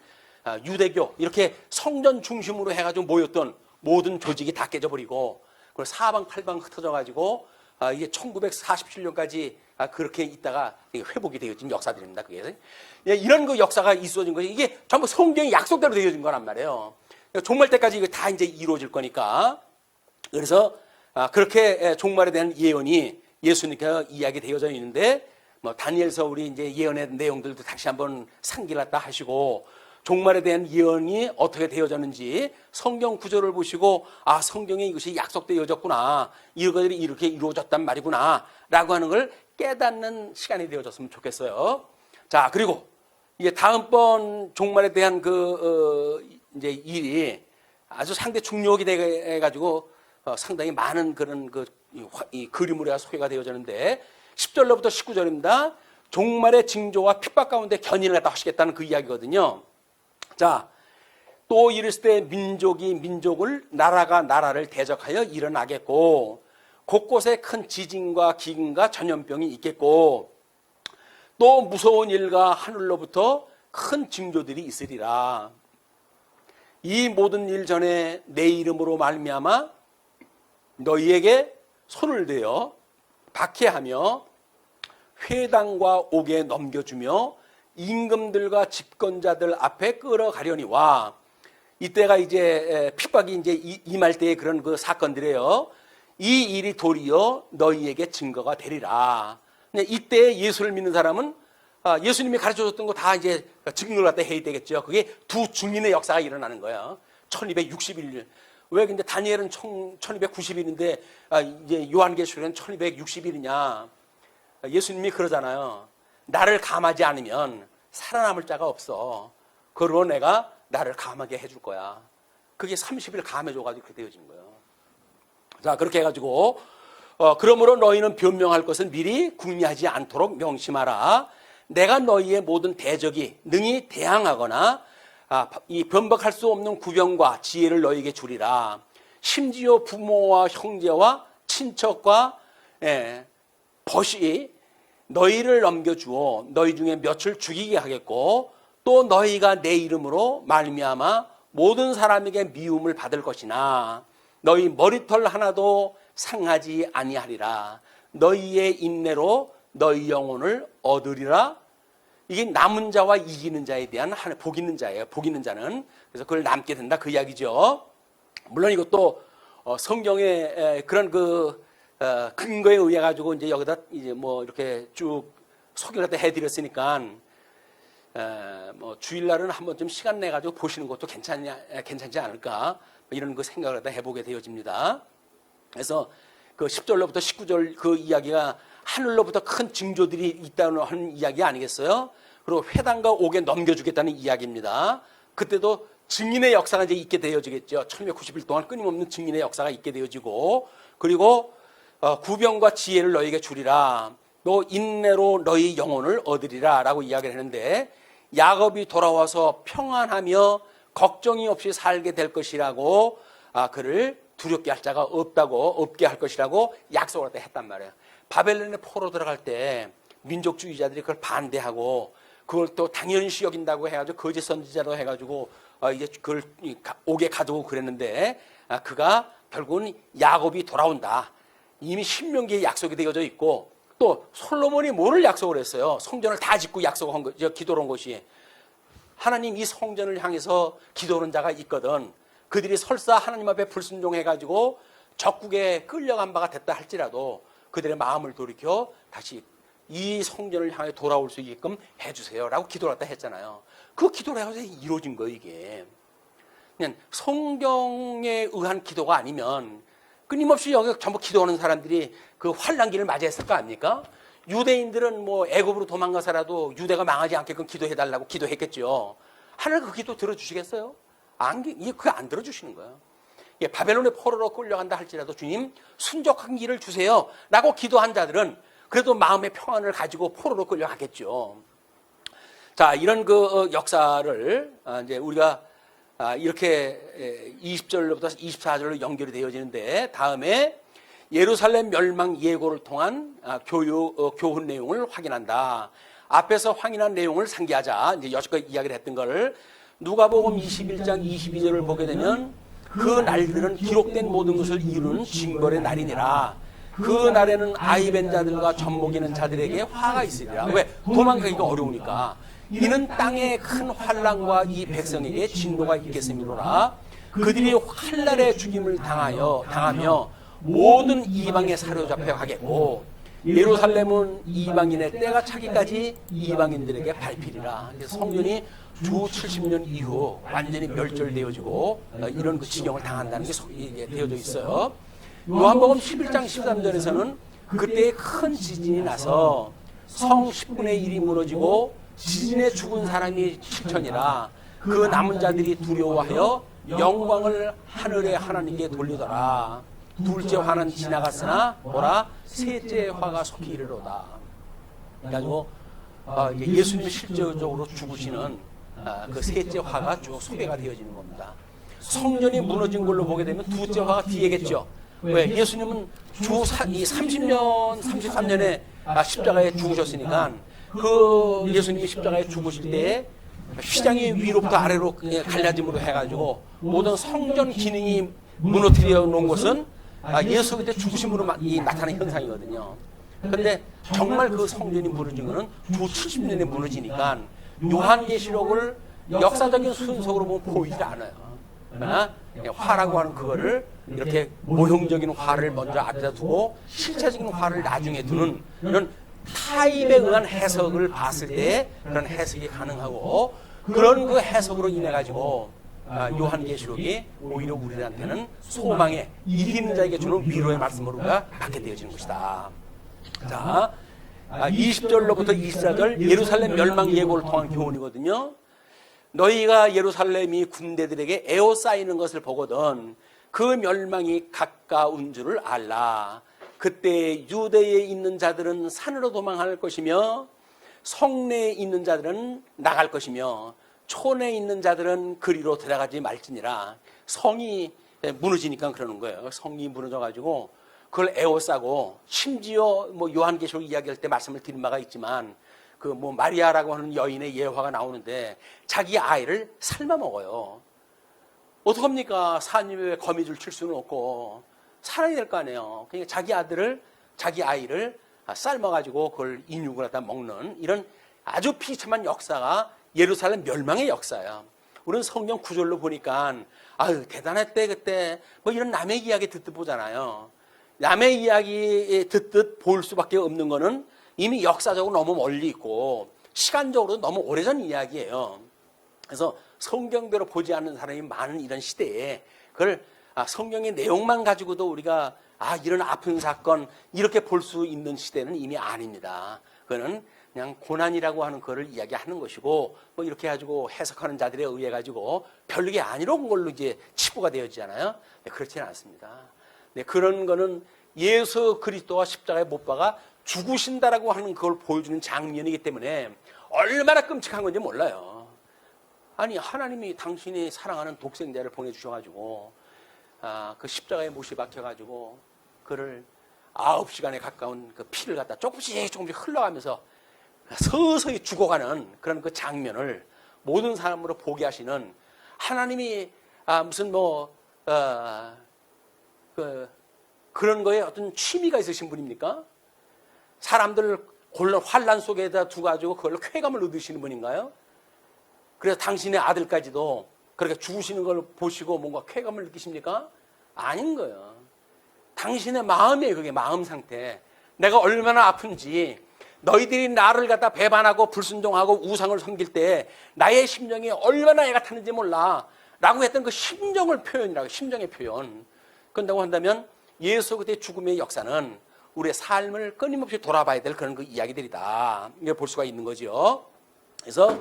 유대교 이렇게 성전 중심으로 해가지고 모였던 모든 조직이 다 깨져버리고 그걸 사방팔방 흩어져 가지고 이게 1947년까지 그렇게 있다가 회복이 되어진 역사들입니다. 그게 이런 그 역사가 있어진 것이 이게 전부 성경의 약속대로 되어진 거란 말이에요. 종말 때까지 이거 다 이제 이루어질 거니까. 그래서 그렇게 종말에 대한 예언이 예수님께서 이야기되어져 있는데 뭐 다니엘서 우리 이제 예언의 내용들도 다시 한번 상기했다 하시고 종말에 대한 예언이 어떻게 되어졌는지 성경 구절을 보시고 아 성경에 이것이 약속되어졌구나 이것들이 이렇게 이루어졌단 말이구나 라고 하는 걸 깨닫는 시간이 되어졌으면 좋겠어요. 자 그리고 이제 다음번 종말에 대한 이제 일이 아주 상대 중요하게 돼 가지고 상당히 많은 그런 이 그림으로 소개가 되어졌는데 10절로부터 19절입니다. 종말의 징조와 핍박 가운데 견인을 갖다 하시겠다는 그 이야기거든요. 자, 또 이르실 때 민족이 민족을 나라가 나라를 대적하여 일어나겠고 곳곳에 큰 지진과 기근과 전염병이 있겠고 또 무서운 일과 하늘로부터 큰 징조들이 있으리라. 이 모든 일 전에 내 이름으로 말미암아 너희에게 손을 대어 박해하며 회당과 옥에 넘겨주며 임금들과 집권자들 앞에 끌어가려니와 이때가 이제 핍박이 이제 임할 때의 그런 그 사건들이에요. 이 일이 도리어 너희에게 증거가 되리라. 이때 예수를 믿는 사람은 예수님이 가르쳐줬던 거 다 이제 증거를 갖다 해야 되겠죠. 그게 두 증인의 역사가 일어나는 거예요. 1261일. 왜 근데 다니엘은 1290일인데 이제 요한계시록은 1260일이냐? 예수님이 그러잖아요. 나를 감하지 않으면 살아남을 자가 없어. 그러고 내가 나를 감하게 해줄 거야. 그게 30일 감해줘가지고 그렇게 되어진 거예요. 자, 그렇게 해가지고 그러므로 너희는 변명할 것을 미리 궁리하지 않도록 명심하라. 내가 너희의 모든 대적이 능히 대항하거나 이 변박할 수 없는 구병과 지혜를 너희에게 주리라. 심지어 부모와 형제와 친척과 벗이 너희를 넘겨주어 너희 중에 몇을 죽이게 하겠고 또 너희가 내 이름으로 말미암아 모든 사람에게 미움을 받을 것이나 너희 머리털 하나도 상하지 아니하리라. 너희의 인내로 너희 영혼을 얻으리라. 이게 남은 자와 이기는 자에 대한 복 있는 자예요. 복 있는 자는. 그래서 그걸 남게 된다 그 이야기죠. 물론 이것도 성경의 그런 그 근거에 의해 가지고 이제 여기다 이제 뭐 이렇게 쭉 소개를 해드렸으니까 뭐 주일날은 한번 좀 시간 내 가지고 보시는 것도 괜찮지 않을까 이런 그 생각을 다 해보게 되어집니다. 그래서 그 10절로부터 19절 그 이야기가 하늘로부터 큰 징조들이 있다는 하는 이야기 아니겠어요? 그리고 회당과 옥에 넘겨주겠다는 이야기입니다. 그때도 증인의 역사가 이제 있게 되어지겠죠. 1290일 동안 끊임없는 증인의 역사가 있게 되어지고, 그리고 구병과 지혜를 너희에게 주리라. 또 인내로 너희 영혼을 얻으리라 라고 이야기를 했는데, 야곱이 돌아와서 평안하며 걱정이 없이 살게 될 것이라고 그를 두렵게 할 자가 없게 할 것이라고 약속을 했단 말이에요. 바벨론에 포로 들어갈 때 민족주의자들이 그걸 반대하고 그걸 또 당연시 여긴다고 해가지고 거짓 선지자로 해가지고 이제 그걸 옥에 가두고 그랬는데 그가 결국은 야곱이 돌아온다. 이미 신명기에 약속이 되어져 있고 또 솔로몬이 뭐를 약속을 했어요? 성전을 다 짓고 약속한 거, 기도를 한 것이 하나님 이 성전을 향해서 기도하는 자가 있거든. 그들이 설사 하나님 앞에 불순종해가지고 적국에 끌려간 바가 됐다 할지라도 그들의 마음을 돌이켜 다시 이 성전을 향해 돌아올 수 있게끔 해주세요 라고 기도를 했다 했잖아요. 그 기도를 해서 이루어진 거예요. 이게 그냥 성경에 의한 기도가 아니면 끊임없이 여기 전부 기도하는 사람들이 그 환난기를 맞이했을 거 아닙니까? 유대인들은 뭐 애굽으로 도망가서라도 유대가 망하지 않게끔 기도해달라고 기도했겠죠. 하늘 그 기도 들어주시겠어요? 그게 안 들어주시는 거예요. 바벨론의 포로로 끌려간다 할지라도 주님 순적한 길을 주세요 라고 기도한 자들은 그래도 마음의 평안을 가지고 포로로 끌려가겠죠. 자, 이런 그 역사를 이제 우리가 이렇게 20절로부터 24절로 연결이 되어지는데, 다음에 예루살렘 멸망 예고를 통한 교훈 내용을 확인한다. 앞에서 확인한 내용을 상기하자. 이제 여태껏 이야기를 했던 걸 누가복음 21장 22절을 보게 되면 그 날들은 기록된 모든 것을 이루는 징벌의 날이니라. 그 날에는 아이벤 자들과 젖먹이는 자들에게 화가 있으리라. 왜? 도망가기가 어려우니까. 이는 땅의 큰 환난과 이 백성에게 진노가 있겠음이로라. 그들이 칼날의 죽임을 당하며 모든 이방에 사로잡혀 가겠고 예루살렘은 이방인의 때가 차기까지 이방인들에게 밟히리라. 성전이 주 70년 이후 완전히 멸절되어지고 이런 그 지경을 당한다는 게 되어져 있어요. 요한복음 11장 13절에서는 그때의 큰 지진이 나서 성 10분의 1이 무너지고 지진에 죽은 사람이 7천이라. 그 남은 자들이 두려워하여 영광을 하늘의 하나님께 돌리더라. 둘째 화는 지나갔으나 뭐라? 셋째 화가 속히 이르로다. 그래가지고 예수님이 실제적으로 죽으시는 그 셋째 화가 쭉 소개가 되어지는 겁니다. 성전이 무너진 걸로 보게 되면 둘째 화가 뒤에겠죠. 왜? 예수님은 주 30년, 33년에 십자가에 죽으셨으니까 그 예수님이 십자가에 죽으실 때에 휘장이 위로부터 아래로 갈라짐으로 해가지고 모든 성전 기능이 무너뜨려 놓은 것은 예수 그때 죽으심으로 나타나는 현상이거든요. 근데 정말 그 성전이 무너진 거는 주 70년에 무너지니까 요한계시록을 역사적인 순서로 보면 보이지 않아요. 화라고 하는 그거를 이렇게 모형적인 화를 먼저 앞에다 두고 실체적인 화를 나중에 두는 이런 타입에 의한 해석을 봤을 때 그런 해석이 가능하고, 그런 그 해석으로 인해 가지고 요한계시록이 오히려 우리한테는 소망의 이기는 자에게 주는 위로의 말씀으로가 받게 되어지는 것이다. 자, 20절로부터 24절 예루살렘 멸망 예고를 통한 교훈이거든요. 너희가 예루살렘이 군대들에게 에워싸이는 것을 보거든 그 멸망이 가까운 줄을 알라. 그때 유대에 있는 자들은 산으로 도망할 것이며 성내에 있는 자들은 나갈 것이며 촌에 있는 자들은 그리로 들어가지 말지니라. 성이 무너지니까 그러는 거예요. 성이 무너져가지고 그걸 에워싸고, 심지어 뭐 요한계시록 이야기할 때 말씀을 드린 바가 있지만 그 뭐 마리아라고 하는 여인의 예화가 나오는데 자기 아이를 삶아 먹어요. 어떡합니까? 사님의 거미줄 칠 수는 없고 살아야 될 거 아니에요. 그러니까 자기 아이를 삶아가지고 그걸 인육을 갖다 먹는 이런 아주 비참한 역사가 예루살렘 멸망의 역사예요. 우리는 성경 구절로 보니까 아유 대단했대 그때 뭐 이런 남의 이야기 듣듯 보잖아요. 남의 이야기 듣듯 볼 수밖에 없는 거는 이미 역사적으로 너무 멀리 있고 시간적으로도 너무 오래전 이야기예요. 그래서 성경대로 보지 않는 사람이 많은 이런 시대에 그걸 성경의 내용만 가지고도 우리가 이런 아픈 사건 이렇게 볼 수 있는 시대는 이미 아닙니다. 그거는 그냥 고난이라고 하는 거를 이야기하는 것이고 뭐 이렇게 가지고 해석하는 자들에 의해 가지고 별게 아니런 걸로 이제 치부가 되어지잖아요. 네, 그렇지는 않습니다. 네, 그런 거는 예수 그리스도와 십자가에 못 박아 죽으신다라고 하는 그걸 보여주는 장면이기 때문에 얼마나 끔찍한 건지 몰라요. 아니 하나님이 당신이 사랑하는 독생자를 보내주셔가지고 그 십자가에 못이 박혀가지고 그를 9시간에 가까운 그 피를 갖다 조금씩 흘러가면서 서서히 죽어가는 그런 그 장면을 모든 사람으로 보게 하시는 하나님이 무슨 그런 거에 어떤 취미가 있으신 분입니까? 사람들 환란 속에다 두가지고 그걸로 쾌감을 얻으시는 분인가요? 그래서 당신의 아들까지도 그렇게 죽으시는 걸 보시고 뭔가 쾌감을 느끼십니까? 아닌 거예요. 당신의 마음이에요. 그게 마음 상태. 내가 얼마나 아픈지, 너희들이 나를 갖다 배반하고 불순종하고 우상을 섬길 때 나의 심정이 얼마나 애가 타는지 몰라 라고 했던 그 심정을 표현이라고, 심정의 표현. 그런다고 한다면 예수 그리스도의 죽음의 역사는 우리의 삶을 끊임없이 돌아봐야 될 그런 그 이야기들이다. 이걸 볼 수가 있는 거죠. 그래서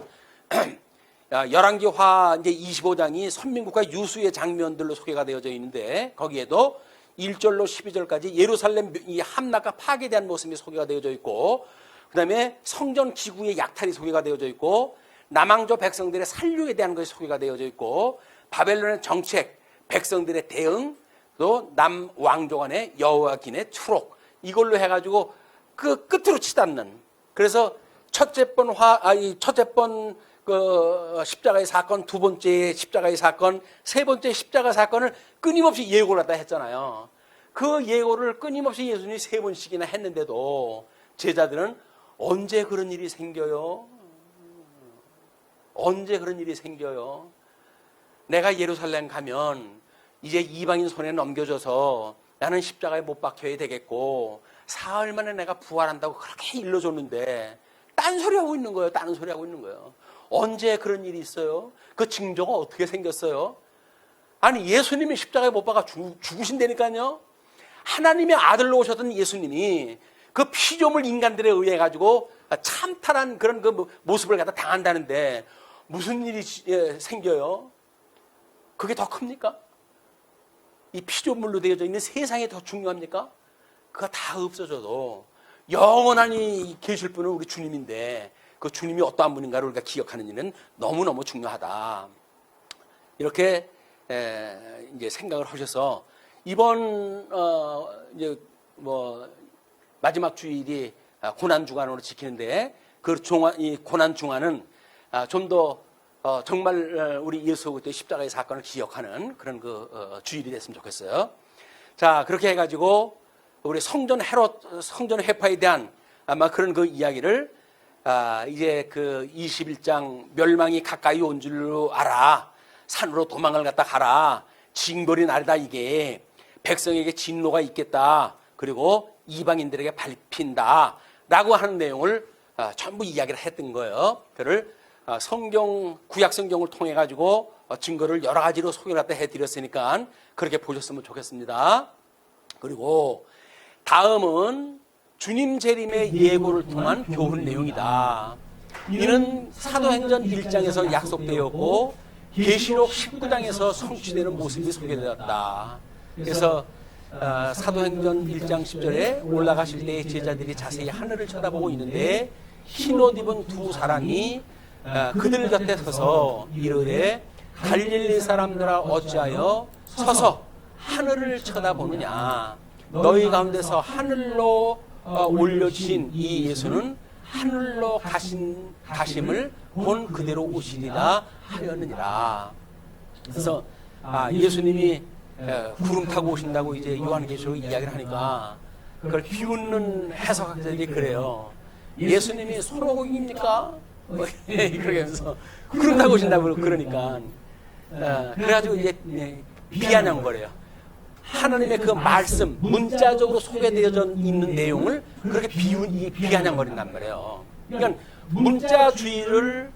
열왕기하 이제 25장이 선민국가 유수의 장면들로 소개가 되어져 있는데 거기에도 1절로 12절까지 예루살렘 이 함락과 파괴에 대한 모습이 소개가 되어져 있고, 그 다음에 성전 기구의 약탈이 소개가 되어져 있고, 남왕조 백성들의 살육에 대한 것이 소개가 되어져 있고, 바벨론의 정책, 백성들의 대응, 또 남왕조 간의 여호와긴의 추록, 이걸로 해가지고 그 끝으로 치닫는. 그래서 첫째 번 그 십자가의 사건, 두 번째 십자가의 사건, 세 번째 십자가 사건을 끊임없이 예고를 하다 했잖아요. 그 예고를 끊임없이 예수님이 3번씩이나 했는데도 제자들은 언제 그런 일이 생겨요? 언제 그런 일이 생겨요? 내가 예루살렘 가면 이제 이방인 손에 넘겨져서 나는 십자가에 못 박혀야 되겠고 사흘 만에 내가 부활한다고 그렇게 일러줬는데 딴소리 하고 있는 거예요. 다른 소리 하고 있는 거예요. 언제 그런 일이 있어요? 그 징조가 어떻게 생겼어요? 아니 예수님이 십자가에 못 박아 죽으신다니까요. 하나님의 아들로 오셨던 예수님이 그 피조물 인간들에 의해 가지고 참탈한 그런 그 모습을 갖다 당한다는데 무슨 일이 생겨요? 그게 더 큽니까? 이 피조물로 되어져 있는 세상이 더 중요합니까? 그거 다 없어져도 영원히 계실 분은 우리 주님인데 그 주님이 어떠한 분인가를 우리가 기억하는 일은 너무너무 중요하다. 이렇게 이제 생각을 하셔서 이번 이제 뭐 마지막 주일이 고난 주간으로 지키는데 이 고난 주간은 좀 더 정말 우리 예수 그리스도의 십자가의 사건을 기억하는 그런 그 주일이 됐으면 좋겠어요. 자, 그렇게 해가지고 우리 성전 헤롯, 성전 회파에 대한 아마 그런 그 이야기를 이제 그 21장 멸망이 가까이 온 줄로 알아. 산으로 도망을 갖다 가라. 징벌이 날이다 이게. 백성에게 진노가 있겠다. 그리고 이방인들에게 밟힌다. 라고 하는 내용을 전부 이야기를 했던 거예요. 그를 성경, 구약 성경을 통해 가지고 증거를 여러 가지로 소개를 갖다 해드렸으니까 그렇게 보셨으면 좋겠습니다. 그리고 다음은 주님 재림의 예고를 통한 교훈 내용이다. 이는 사도행전 1장에서 약속되었고 계시록 19장에서 성취되는 모습이 소개되었다. 그래서 사도행전 1장 10절에 올라가실 때 제자들이 자세히 하늘을 쳐다보고 있는데 흰옷 입은 두 사람이 그들 곁에 서서 이르되 갈릴리 사람들아 어찌하여 서서 하늘을 쳐다보느냐. 너희 가운데서 하늘로 올려주신 이 예수는 하늘로 가심을 본 그대로 오시리라 하였느니라. 그래서 예수님이 구름 타고 오신다고 이제 요한계시록 이야기를 하니까 그걸 비웃는 해석학자들이 그래요. 예수님이 소로공입니까? 그렇게 하면서 구름 타고 오신다고 그러니까 그래가지고 이제 비아냥 거래요. 하나님의 그 말씀, 문자적으로 소개되어져 있는 내용을 그렇게 비아냥거린단 말이에요. 그러니까 문자주의를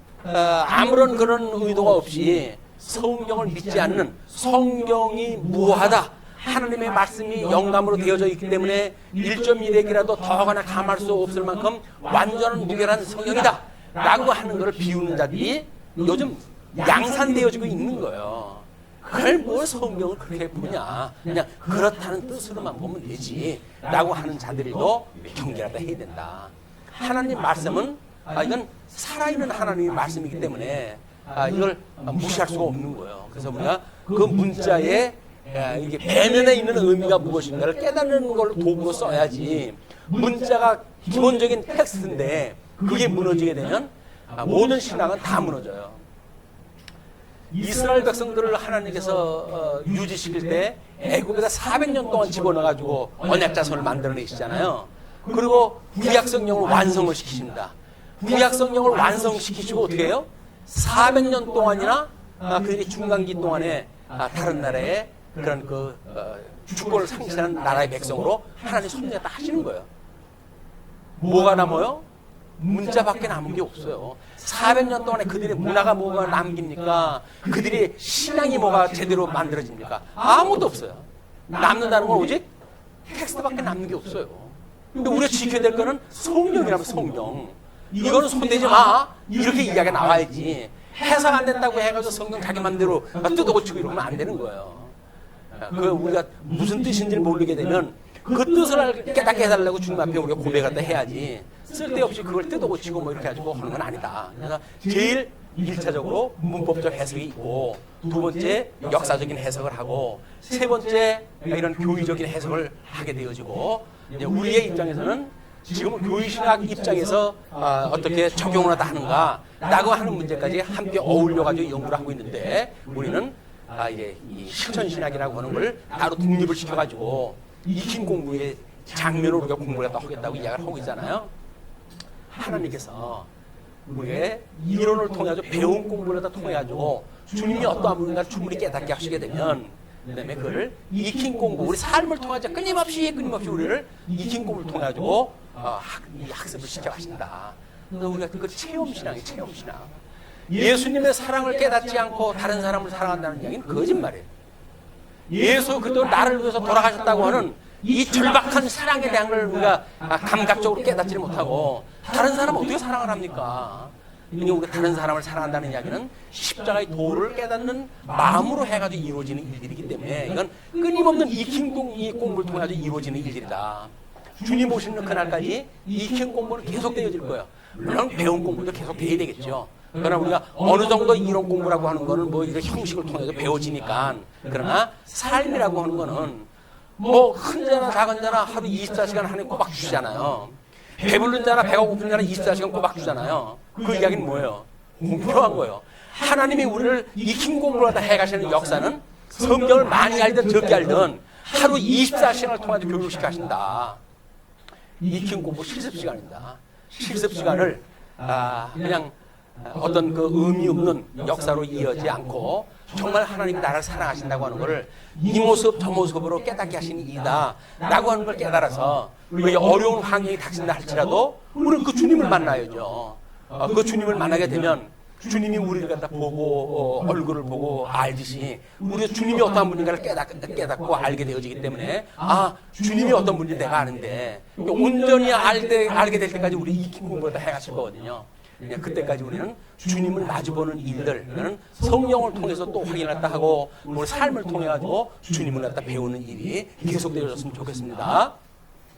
아무런 그런 의도가 없이 성경을 믿지 않는, 성경이 무하다, 하나님의 말씀이 영감으로 되어져 있기 때문에 1.1핵이라도 더하거나 감할 수 없을 만큼 완전한 무결한 성경이다 라고 하는 것을 비우는 자들이 요즘 양산되어지고 있는 거예요. 그걸 뭘 성경을 그렇게 보냐. 그냥 그렇다는 뜻으로만 보면 되지. 라고 하는 자들도 경계하다 해야 된다. 하나님 말씀은 이건 살아있는 하나님의 말씀이기 때문에 이걸 무시할 수가 없는 거예요. 그래서 우리가 그 문자에 이게 배면에 있는 의미가 무엇인가를 깨닫는 걸 도구로 써야지. 문자가 기본적인 텍스트인데 그게 무너지게 되면 모든 신앙은 다 무너져요. 이스라엘 백성들을 하나님께서 유지시킬 때 애굽에다 400년 동안 집어넣어가지고 언약자손을 만들어내시잖아요. 그리고 구약성경을 완성을 시키십니다. 구약성경을 완성시키시고 어떻게 해요? 400년 동안이나 그들이 중간기 동안에 다른 나라에 그런 주권을 상실한 나라의 백성으로 하나님 섭리했다 하시는 거예요. 뭐가 남아요? 문자밖에 남은 게 없어요. 400년 동안에 그들의 문화가 뭐가 남깁니까? 그들의 신앙이 뭐가 제대로 만들어집니까? 아무것도 없어요. 남는다는 건 오직 텍스트밖에 남는 게 없어요. 근데 우리가 지켜야 될 거는 성경이라면 성경. 이거는 손대지 마. 이렇게 이야기가 나와야지. 해석 안 된다고 해가지고 성경 자기 맘대로 뜯어고치고 이러면 안 되는 거예요. 우리가 무슨 뜻인지를 모르게 되면 그 뜻을 깨닫게 해달라고 주님 앞에 우리가 고백을 해야지. 쓸데없이 그걸 뜯어고치고 뭐 이렇게 가지고 하는 건 아니다. 그래서 제일 1차적으로 문법적 해석이 있고, 두 번째 역사적인 해석을 하고, 세 번째 이런 교의적인 해석을 하게 되어지고, 우리의 입장에서는 지금 교의신학 입장에서 어떻게 적용을 하다 하는가 라고 하는 문제까지 함께 어울려가지고 연구를 하고 있는데, 우리는 이제 이 실천신학이라고 하는 걸 따로 독립을 시켜가지고 익힌 공부의 장면을 우리가 공부를 하겠다고 이야기를 하고 있잖아요. 하나님께서 우리의 이론을 통해서 배운 공부를 통해가지고 주님이 어떠한 분인가 충분히 깨닫게 하시게 되면, 그다음에 그를 익힌 공부, 우리 삶을 통해서 끊임없이 우리를 익힌 공부를 통해가지고 학습을 시켜가신다. 그래서 우리가 그 체험신앙이 체험신앙. 예수님의 사랑을 깨닫지 않고 다른 사람을 사랑한다는 이야기는 거짓말이에요. 예수 그도 나를 위해서 돌아가셨다고 하는 이 절박한 사랑에 대한 걸 우리가 감각적으로 깨닫지를 못하고 다른 사람은 어떻게 사랑을 합니까? 우리가 다른 사람을 사랑한다는 이야기는 십자가의 도를 깨닫는 마음으로 해가지고 이루어지는 일들이기 때문에 이건 끊임없는 익힌 공부를 통해 이루어지는 일들이다. 주님 오시는 그날까지 익힌 공부는 계속 되어질 거예요. 물론 배운 공부도 계속 돼야 되겠죠. 그러나 우리가 어느 정도 이론 공부라고 하는 거는 뭐 이런 형식을 통해서 배워지니까, 그러나 삶이라고 하는 거는 뭐 큰 자나 작은 자나 하루 24시간 안에 꼬박 주잖아요. 배부른 자나 배가 고픈 자나 24시간 꼬박 주잖아요. 그 이야기는 뭐예요? 공부한 거예요. 하나님이 우리를 익힌 공부를 하다 해가시는 역사는 성경을 많이 알든 적게 알든 하루 24시간을 통해서 교육시켜 하신다. 익힌 공부 실습 시간입니다. 실습 시간을 그냥 어떤 그 의미 없는 역사로 이어지 않고 정말 하나님이 나를 사랑하신다고 하는 것을 이 모습 저 모습으로 깨닫게 하신 이다 라고 하는 걸 깨달아서 어려운 환경이 닥친다 할지라도 우리는 그 주님을 만나야죠. 그 주님을 만나게 되면 주님이 우리를 갖다 보고 얼굴을 보고 알듯이 우리 주님이 어떤 분인가를 깨닫고 알게 되어지기 때문에 주님이 어떤 분인지 내가 아는데 온전히 알게 될 때까지 우리 익힌 공부를 다 해가실 거거든요. 그때까지 우리는 주님을 마주보는 일들은 성령을 통해서 또 확인했다 하고 우리 삶을 통해 가지고 주님을 갖다 배우는 일이 계속되어졌으면 좋겠습니다.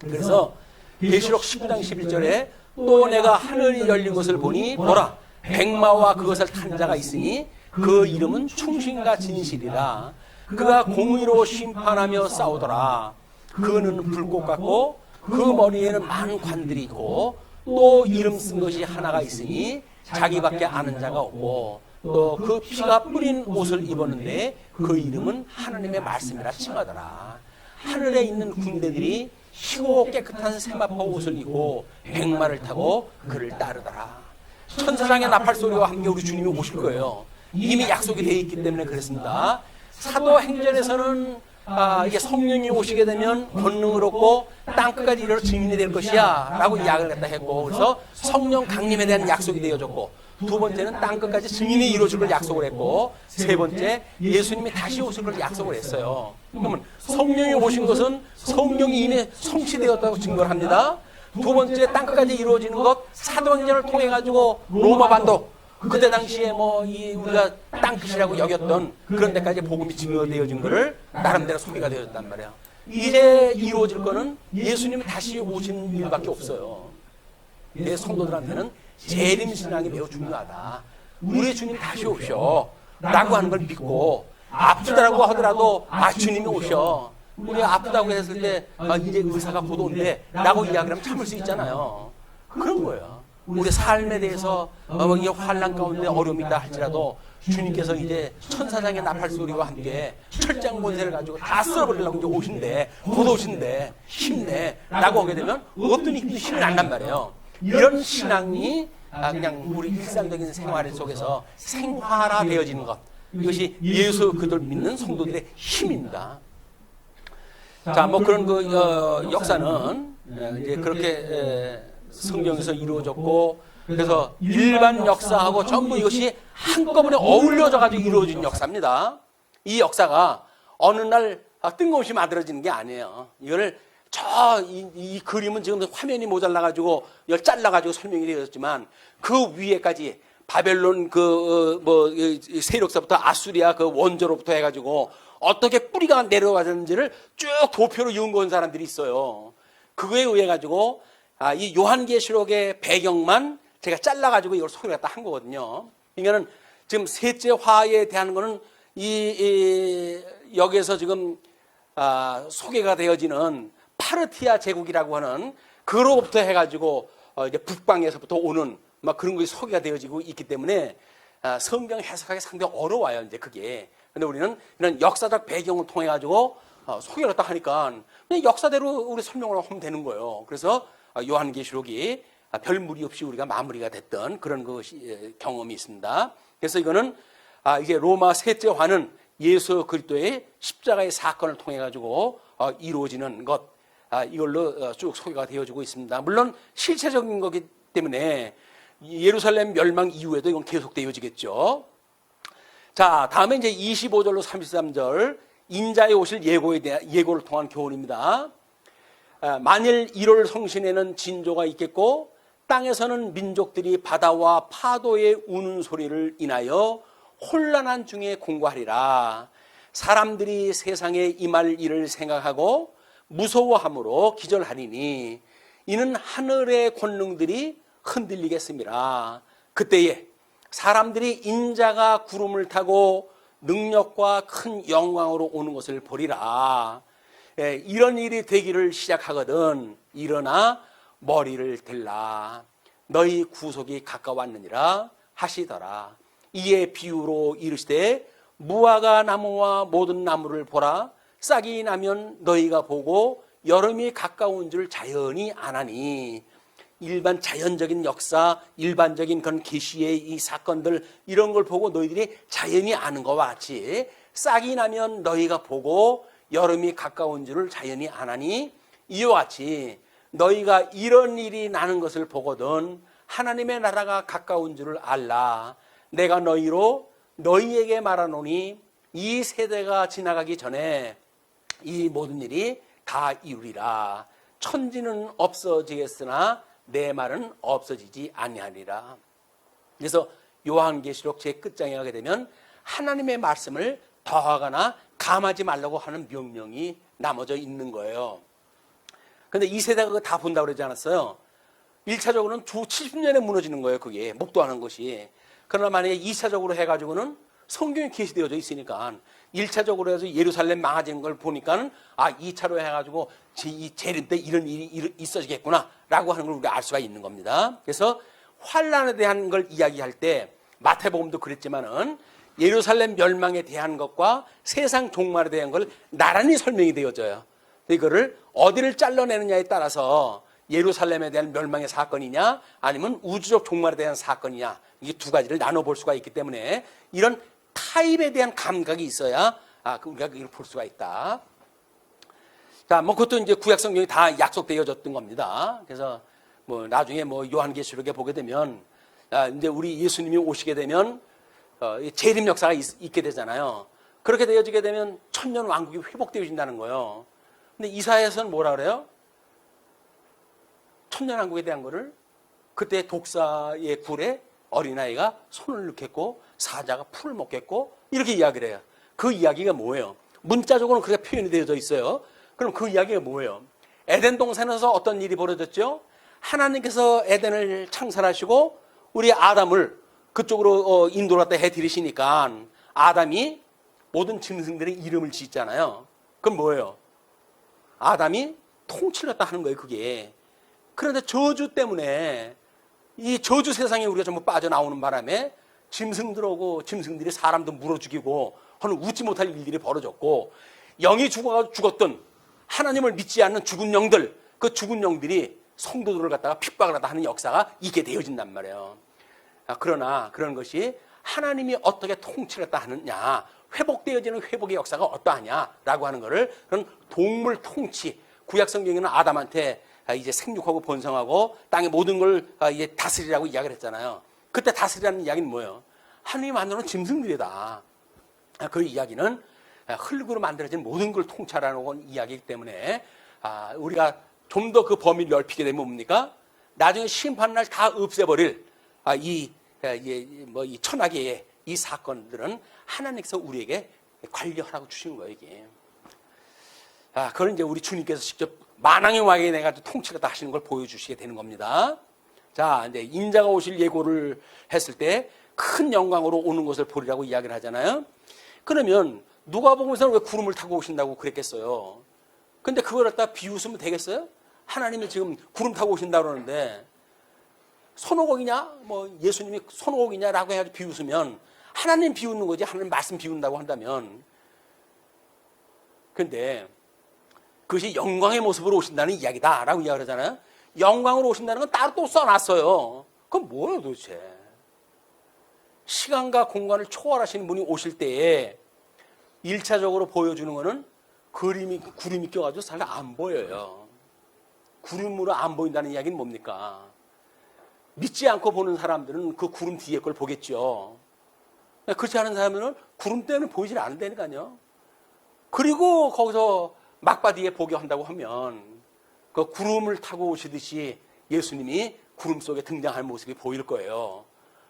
그래서 계시록 19장 11절에 또 내가 하늘이 열린 것을 보니 보라 백마와 그것을 탄 자가 있으니 그 이름은 충신과 진실이라. 그가 공의로 심판하며 싸우더라. 그는 불꽃 같고 그 머리에는 많은 관들이 있고 또 이름 쓴 것이 하나가 있으니 자기밖에 아는 자가 없고 또 그 피가 뿌린 옷을 입었는데 그 이름은 하나님의 말씀이라 칭하더라. 하늘에 있는 군대들이 희고 깨끗한 세마포 옷을 입고 백마를 타고 그를 따르더라. 천사장의 나팔 소리와 함께 우리 주님이 오실 거예요. 이미 약속이 되어 있기 때문에 그렇습니다. 사도행전에서는 이게 성령이 오시게 되면 권능을 얻고 땅끝까지 이르러 증인이 될 것이야 라고 이야기를 갖다 했고, 그래서 성령 강림에 대한 약속이 되어졌고, 두 번째는 땅끝까지 증인이 이루어질 걸 약속을 했고, 세 번째 예수님이 다시 오실 걸 약속을 했어요. 그러면 성령이 오신 것은 성령이 이미 성취되었다고 증거를 합니다. 두 번째 땅끝까지 이루어지는 것, 사도행전을 통해 가지고 로마 반도, 그때 당시에 우리가 땅끝이라고 여겼던 그런 데까지 복음이 증거되어진 것을 나름대로 소개가 되어졌단 말이에요. 이제 이루어질 거는 예수님이 다시 오신 일밖에 없어요. 내 성도들한테는 재림 신앙이 매우 중요하다. 우리 주님 다시 오셔 라고 하는 걸 믿고, 아프다라고 하더라도 주님이 오셔. 우리가 아프다고 했을 때 이제 의사가 곧 온대 라고 이야기를 하면 참을 수 있잖아요. 그런 거예요. 우리 삶에 대해서 이 환난 가운데 어려움이 있다 할지라도 주님께서 이제 천사장의 나팔 소리와 함께 철장 권세를 가지고 다 쓸어버리려고 이제 오신대, 곧 오신대, 힘내 라고 하게 되면 어떤 힘이 안 난 말이에요. 이런 신앙이 그냥 우리 일상적인 생활 속에서 생활화되어지는 것, 이것이 예수 그들 믿는 성도들의 힘입니다. 자, 그런 역사는 이제 그렇게 성경에서 이루어졌고, 그래서 일반 역사하고 전부 이것이 한꺼번에 어울려져 가지고 이루어진 역사입니다. 이 역사가 어느 날 뜬금없이 만들어지는 게 아니에요. 이거를 이 그림은 지금 화면이 모자라 가지고 이걸 잘라 가지고 설명이 되었지만, 그 위에까지 바벨론 세력서부터 아수리아 그 원조로부터 해가지고 어떻게 뿌리가 내려가는지를 쭉 도표로 연구한 사람들이 있어요. 그거에 의해 가지고 이 요한계시록의 배경만 제가 잘라가지고 이걸 소개를 갖다 한 거거든요. 그러니까는 지금 셋째 화에 대한 거는 여기에서 지금 소개가 되어지는 파르티아 제국이라고 하는 그로부터 해가지고 이제 북방에서부터 오는 그런 것이 소개가 되어지고 있기 때문에 성경 해석하기 상당히 어려워요, 이제 그게. 근데 우리는 이런 역사적 배경을 통해 가지고 소개를 갖다 하니까 그냥 역사대로 우리 설명을 하면 되는 거예요. 그래서 요한계시록이 별 무리 없이 우리가 마무리가 됐던 그런 것이 경험이 있습니다. 그래서 이거는 이게 로마 셋째 화는 예수 그리스도의 십자가의 사건을 통해 가지고 이루어지는 것, 이걸로 쭉 소개가 되어지고 있습니다. 물론 실체적인 거기 때문에 예루살렘 멸망 이후에도 이건 계속 되어지겠죠. 자, 다음에 이제 25절로 33절 인자의 오실 예고를 통한 교훈입니다. 만일 1월 성신에는 진조가 있겠고 땅에서는 민족들이 바다와 파도의 우는 소리를 인하여 혼란한 중에 공고하리라. 사람들이 세상에 임할 일을 생각하고 무서워함으로 기절하리니 이는 하늘의 권능들이 흔들리겠습니다. 그때에 사람들이 인자가 구름을 타고 능력과 큰 영광으로 오는 것을 보리라. 이런 일이 되기를 시작하거든 일어나 머리를 들라. 너희 구속이 가까웠느니라 하시더라. 이에 비유로 이르시되 무화과 나무와 모든 나무를 보라. 싹이 나면 너희가 보고 여름이 가까운 줄 자연히 아나니. 일반 자연적인 역사, 일반적인 그런 계시의 이 사건들 이런 걸 보고 너희들이 자연히 아는 것과 같이 싹이 나면 너희가 보고 여름이 가까운 줄을 자연히 아나니, 이와 같이 너희가 이런 일이 나는 것을 보거든 하나님의 나라가 가까운 줄을 알라. 내가 너희에게 말하노니 이 세대가 지나가기 전에 이 모든 일이 다 이루리라. 천지는 없어지겠으나 내 말은 없어지지 아니하리라. 그래서 요한계시록 제 끝장에 가게 되면 하나님의 말씀을 더하거나 감하지 말라고 하는 명령이 나머져 있는 거예요. 그런데 이 세대가 그거 다 본다고 그러지 않았어요? 1차적으로는 70년에 무너지는 거예요. 그게 목도하는 것이. 그러나 만약에 2차적으로 해가지고는 성경이 계시되어져 있으니까 1차적으로 해서 예루살렘 망가지는 걸 보니까 2차로 해가지고 이 재림 때 이런 일이 있어지겠구나 라고 하는 걸 우리가 알 수가 있는 겁니다. 그래서 환란에 대한 걸 이야기할 때 마태복음도 그랬지만은 예루살렘 멸망에 대한 것과 세상 종말에 대한 걸 나란히 설명이 되어져요. 이거를 어디를 잘라내느냐에 따라서 예루살렘에 대한 멸망의 사건이냐 아니면 우주적 종말에 대한 사건이냐, 이 두 가지를 나눠볼 수가 있기 때문에 이런 타입에 대한 감각이 있어야 우리가 그걸 볼 수가 있다. 자, 그것도 이제 구약 성경이 다 약속되어졌던 겁니다. 그래서 나중에 요한계시록에 보게 되면 이제 우리 예수님이 오시게 되면 재림 역사가 있게 되잖아요. 그렇게 되어지게 되면 천년 왕국이 회복되어진다는 거예요. 근데 이사야서는 뭐라 그래요? 천년 왕국에 대한 거를 그때 독사의 굴에 어린아이가 손을 넣겠고 사자가 풀을 먹겠고 이렇게 이야기를 해요. 그 이야기가 뭐예요? 문자적으로는 그렇게 표현이 되어져 있어요. 그럼 그 이야기가 뭐예요? 에덴 동산에서 어떤 일이 벌어졌죠? 하나님께서 에덴을 창설하시고 우리 아담을 그쪽으로 인도를 갖다 해드리시니까 아담이 모든 짐승들의 이름을 짓잖아요. 그럼 뭐예요? 아담이 통치를 갖다 하는 거예요, 그게. 그런데 저주 때문에 이 저주 세상에 우리가 전부 빠져나오는 바람에 짐승들하고 짐승들이 사람도 물어 죽이고 하는 웃지 못할 일들이 벌어졌고, 영이 죽어가지고 죽었던 하나님을 믿지 않는 죽은 영들, 그 죽은 영들이 성도들을 갖다가 핍박을 하다 하는 역사가 있게 되어진단 말이에요. 그러나 그런 것이 하나님이 어떻게 통치를 했다 하느냐, 회복되어지는 회복의 역사가 어떠하냐라고 하는 것을, 그런 동물 통치, 구약 성경에는 아담한테 이제 생육하고 번성하고 땅의 모든 걸 이제 다스리라고 이야기를 했잖아요. 그때 다스리라는 이야기는 뭐예요? 하나님이 만들어놓은 짐승들이다. 그 이야기는 흙으로 만들어진 모든 걸 통찰하는 이야기이기 때문에 우리가 좀 더 그 범위를 넓히게 되면 뭡니까? 나중에 심판날 다 없애버릴 이 천하계의 이 사건들은 하나님께서 우리에게 관리하라고 주신 거예요, 이게. 그걸 이제 우리 주님께서 직접 만왕의 왕이 내가지고 통치를 다 하시는 걸 보여주시게 되는 겁니다. 자, 이제 인자가 오실 예고를 했을 때 큰 영광으로 오는 것을 보리라고 이야기를 하잖아요. 그러면 누가복음에서는 왜 구름을 타고 오신다고 그랬겠어요? 근데 그걸 갖다 비웃으면 되겠어요? 하나님이 지금 구름 타고 오신다고 그러는데 손오공이냐? 예수님이 손오공이냐라고 해가지고 비웃으면 하나님 비웃는 거지, 하나님 말씀 비웃는다고 한다면. 근데 그것이 영광의 모습으로 오신다는 이야기다라고 이야기를 하잖아요. 영광으로 오신다는 건 따로 또 써놨어요. 그건 뭐예요 도대체? 시간과 공간을 초월하시는 분이 오실 때에 1차적으로 보여주는 거는 구름이 껴가지고 잘 안 보여요. 구름으로 안 보인다는 이야기는 뭡니까? 믿지 않고 보는 사람들은 그 구름 뒤에 걸 보겠죠. 그렇지 않은 사람들은 구름 때문에 보이질 않는다니까요. 그리고 거기서 막바디에 보게 한다고 하면 그 구름을 타고 오시듯이 예수님이 구름 속에 등장할 모습이 보일 거예요.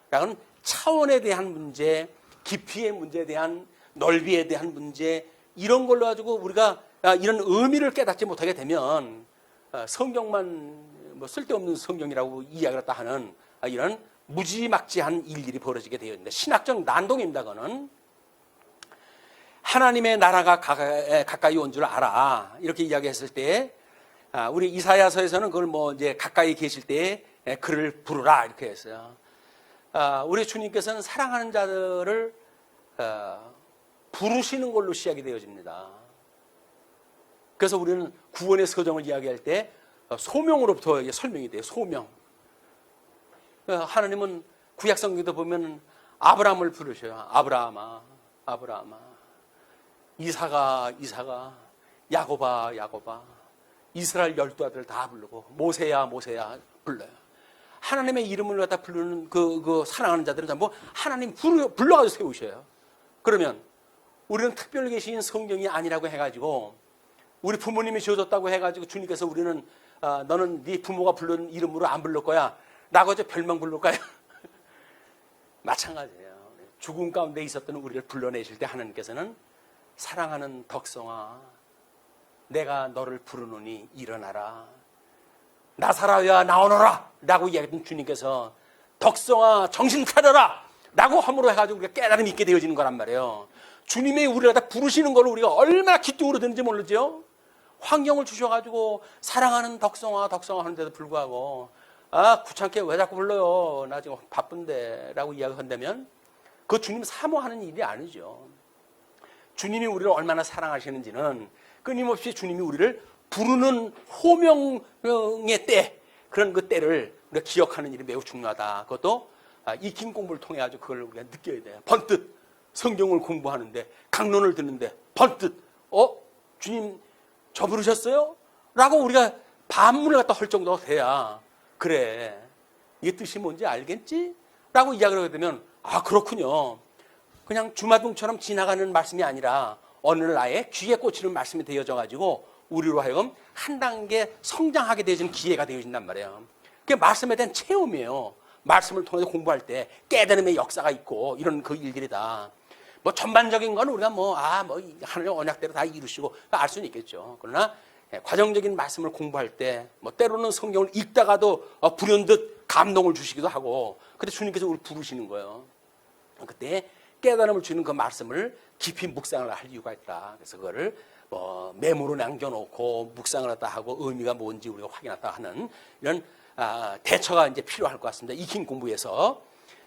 그러니까 차원에 대한 문제, 깊이의 문제에 대한, 넓이에 대한 문제, 이런 걸로 가지고 우리가 이런 의미를 깨닫지 못하게 되면 성경만 쓸데없는 성경이라고 이야기를 했다 하는 이런 무지막지한 일들이 벌어지게 되어 있는데, 신학적 난동입니다. 그거는 하나님의 나라가 가까이 온 줄 알아, 이렇게 이야기했을 때 우리 이사야서에서는 그걸 이제 가까이 계실 때에 그를 부르라 이렇게 했어요. 우리 주님께서는 사랑하는 자들을 부르시는 걸로 시작이 되어집니다. 그래서 우리는 구원의 서정을 이야기할 때 소명으로부터 설명이 돼요. 소명. 하나님은 구약 성경에도 보면 아브라함을 부르셔요. 아브라함아, 아브라함아. 이사가, 이사가. 야곱아, 야곱아. 이스라엘 12아들 다 부르고 모세야, 모세야 불러요. 하나님의 이름을 갖다 부르는 그 사랑하는 자들은 전부 하나님 불러가지고 세우셔요. 그러면 우리는 특별히 계신 성경이 아니라고 해가지고 우리 부모님이 지어줬다고 해가지고 주님께서 우리는 너는 네 부모가 부른 이름으로 안 부를 거야 라고 해서 별명 부를 거야. 마찬가지예요. 죽음 가운데 있었던 우리를 불러내실 때 하나님께서는 사랑하는 덕성아 내가 너를 부르노니 일어나라. 나사로야 나오너라 라고 이야기했던 주님께서 덕성아 정신 차려라 라고 함으로 해가지고 우리가 깨달음이 있게 되어지는 거란 말이에요. 주님이 우리를 다 부르시는 걸 우리가 얼마나 기쁨으로 듣는지 모르죠. 환경을 주셔가지고 사랑하는 덕성아 덕성아 하는데도 불구하고 귀찮게 왜 자꾸 불러요 나 지금 바쁜데 라고 이야기한다면 그 주님 사모하는 일이 아니죠. 주님이 우리를 얼마나 사랑하시는지는 끊임없이 주님이 우리를 부르는 호명의 때, 그런 그 때를 우리가 기억하는 일이 매우 중요하다. 그것도 익힌 공부를 통해 가지고 그걸 우리가 느껴야 돼요. 번뜩 성경을 공부하는데 강론을 듣는데 번뜩 주님 저 부르셨어요? 라고 우리가 반문을 갖다 할 정도가 돼야 그래 이게 뜻이 뭔지 알겠지? 라고 이야기를 하게 되면 그렇군요. 그냥 주마등처럼 지나가는 말씀이 아니라 어느 날 아예 귀에 꽂히는 말씀이 되어져 가지고 우리로 하여금 한 단계 성장하게 되어지는 기회가 되어진단 말이에요. 그게 말씀에 대한 체험이에요. 말씀을 통해서 공부할 때 깨달음의 역사가 있고 이런 그 일들이다. 뭐 전반적인 건 우리가 하나님 언약대로 다 이루시고 알 수는 있겠죠. 그러나 과정적인 말씀을 공부할 때 뭐 때로는 성경을 읽다가도 불현듯 감동을 주시기도 하고 그때 주님께서 우리를 부르시는 거예요. 그때 깨달음을 주는 그 말씀을 깊이 묵상을 할 이유가 있다. 그래서 그거를 메모로 남겨놓고 묵상을 하다 하고 의미가 뭔지 우리가 확인하다 하는 이런 대처가 이제 필요할 것 같습니다. 익힌 공부에서.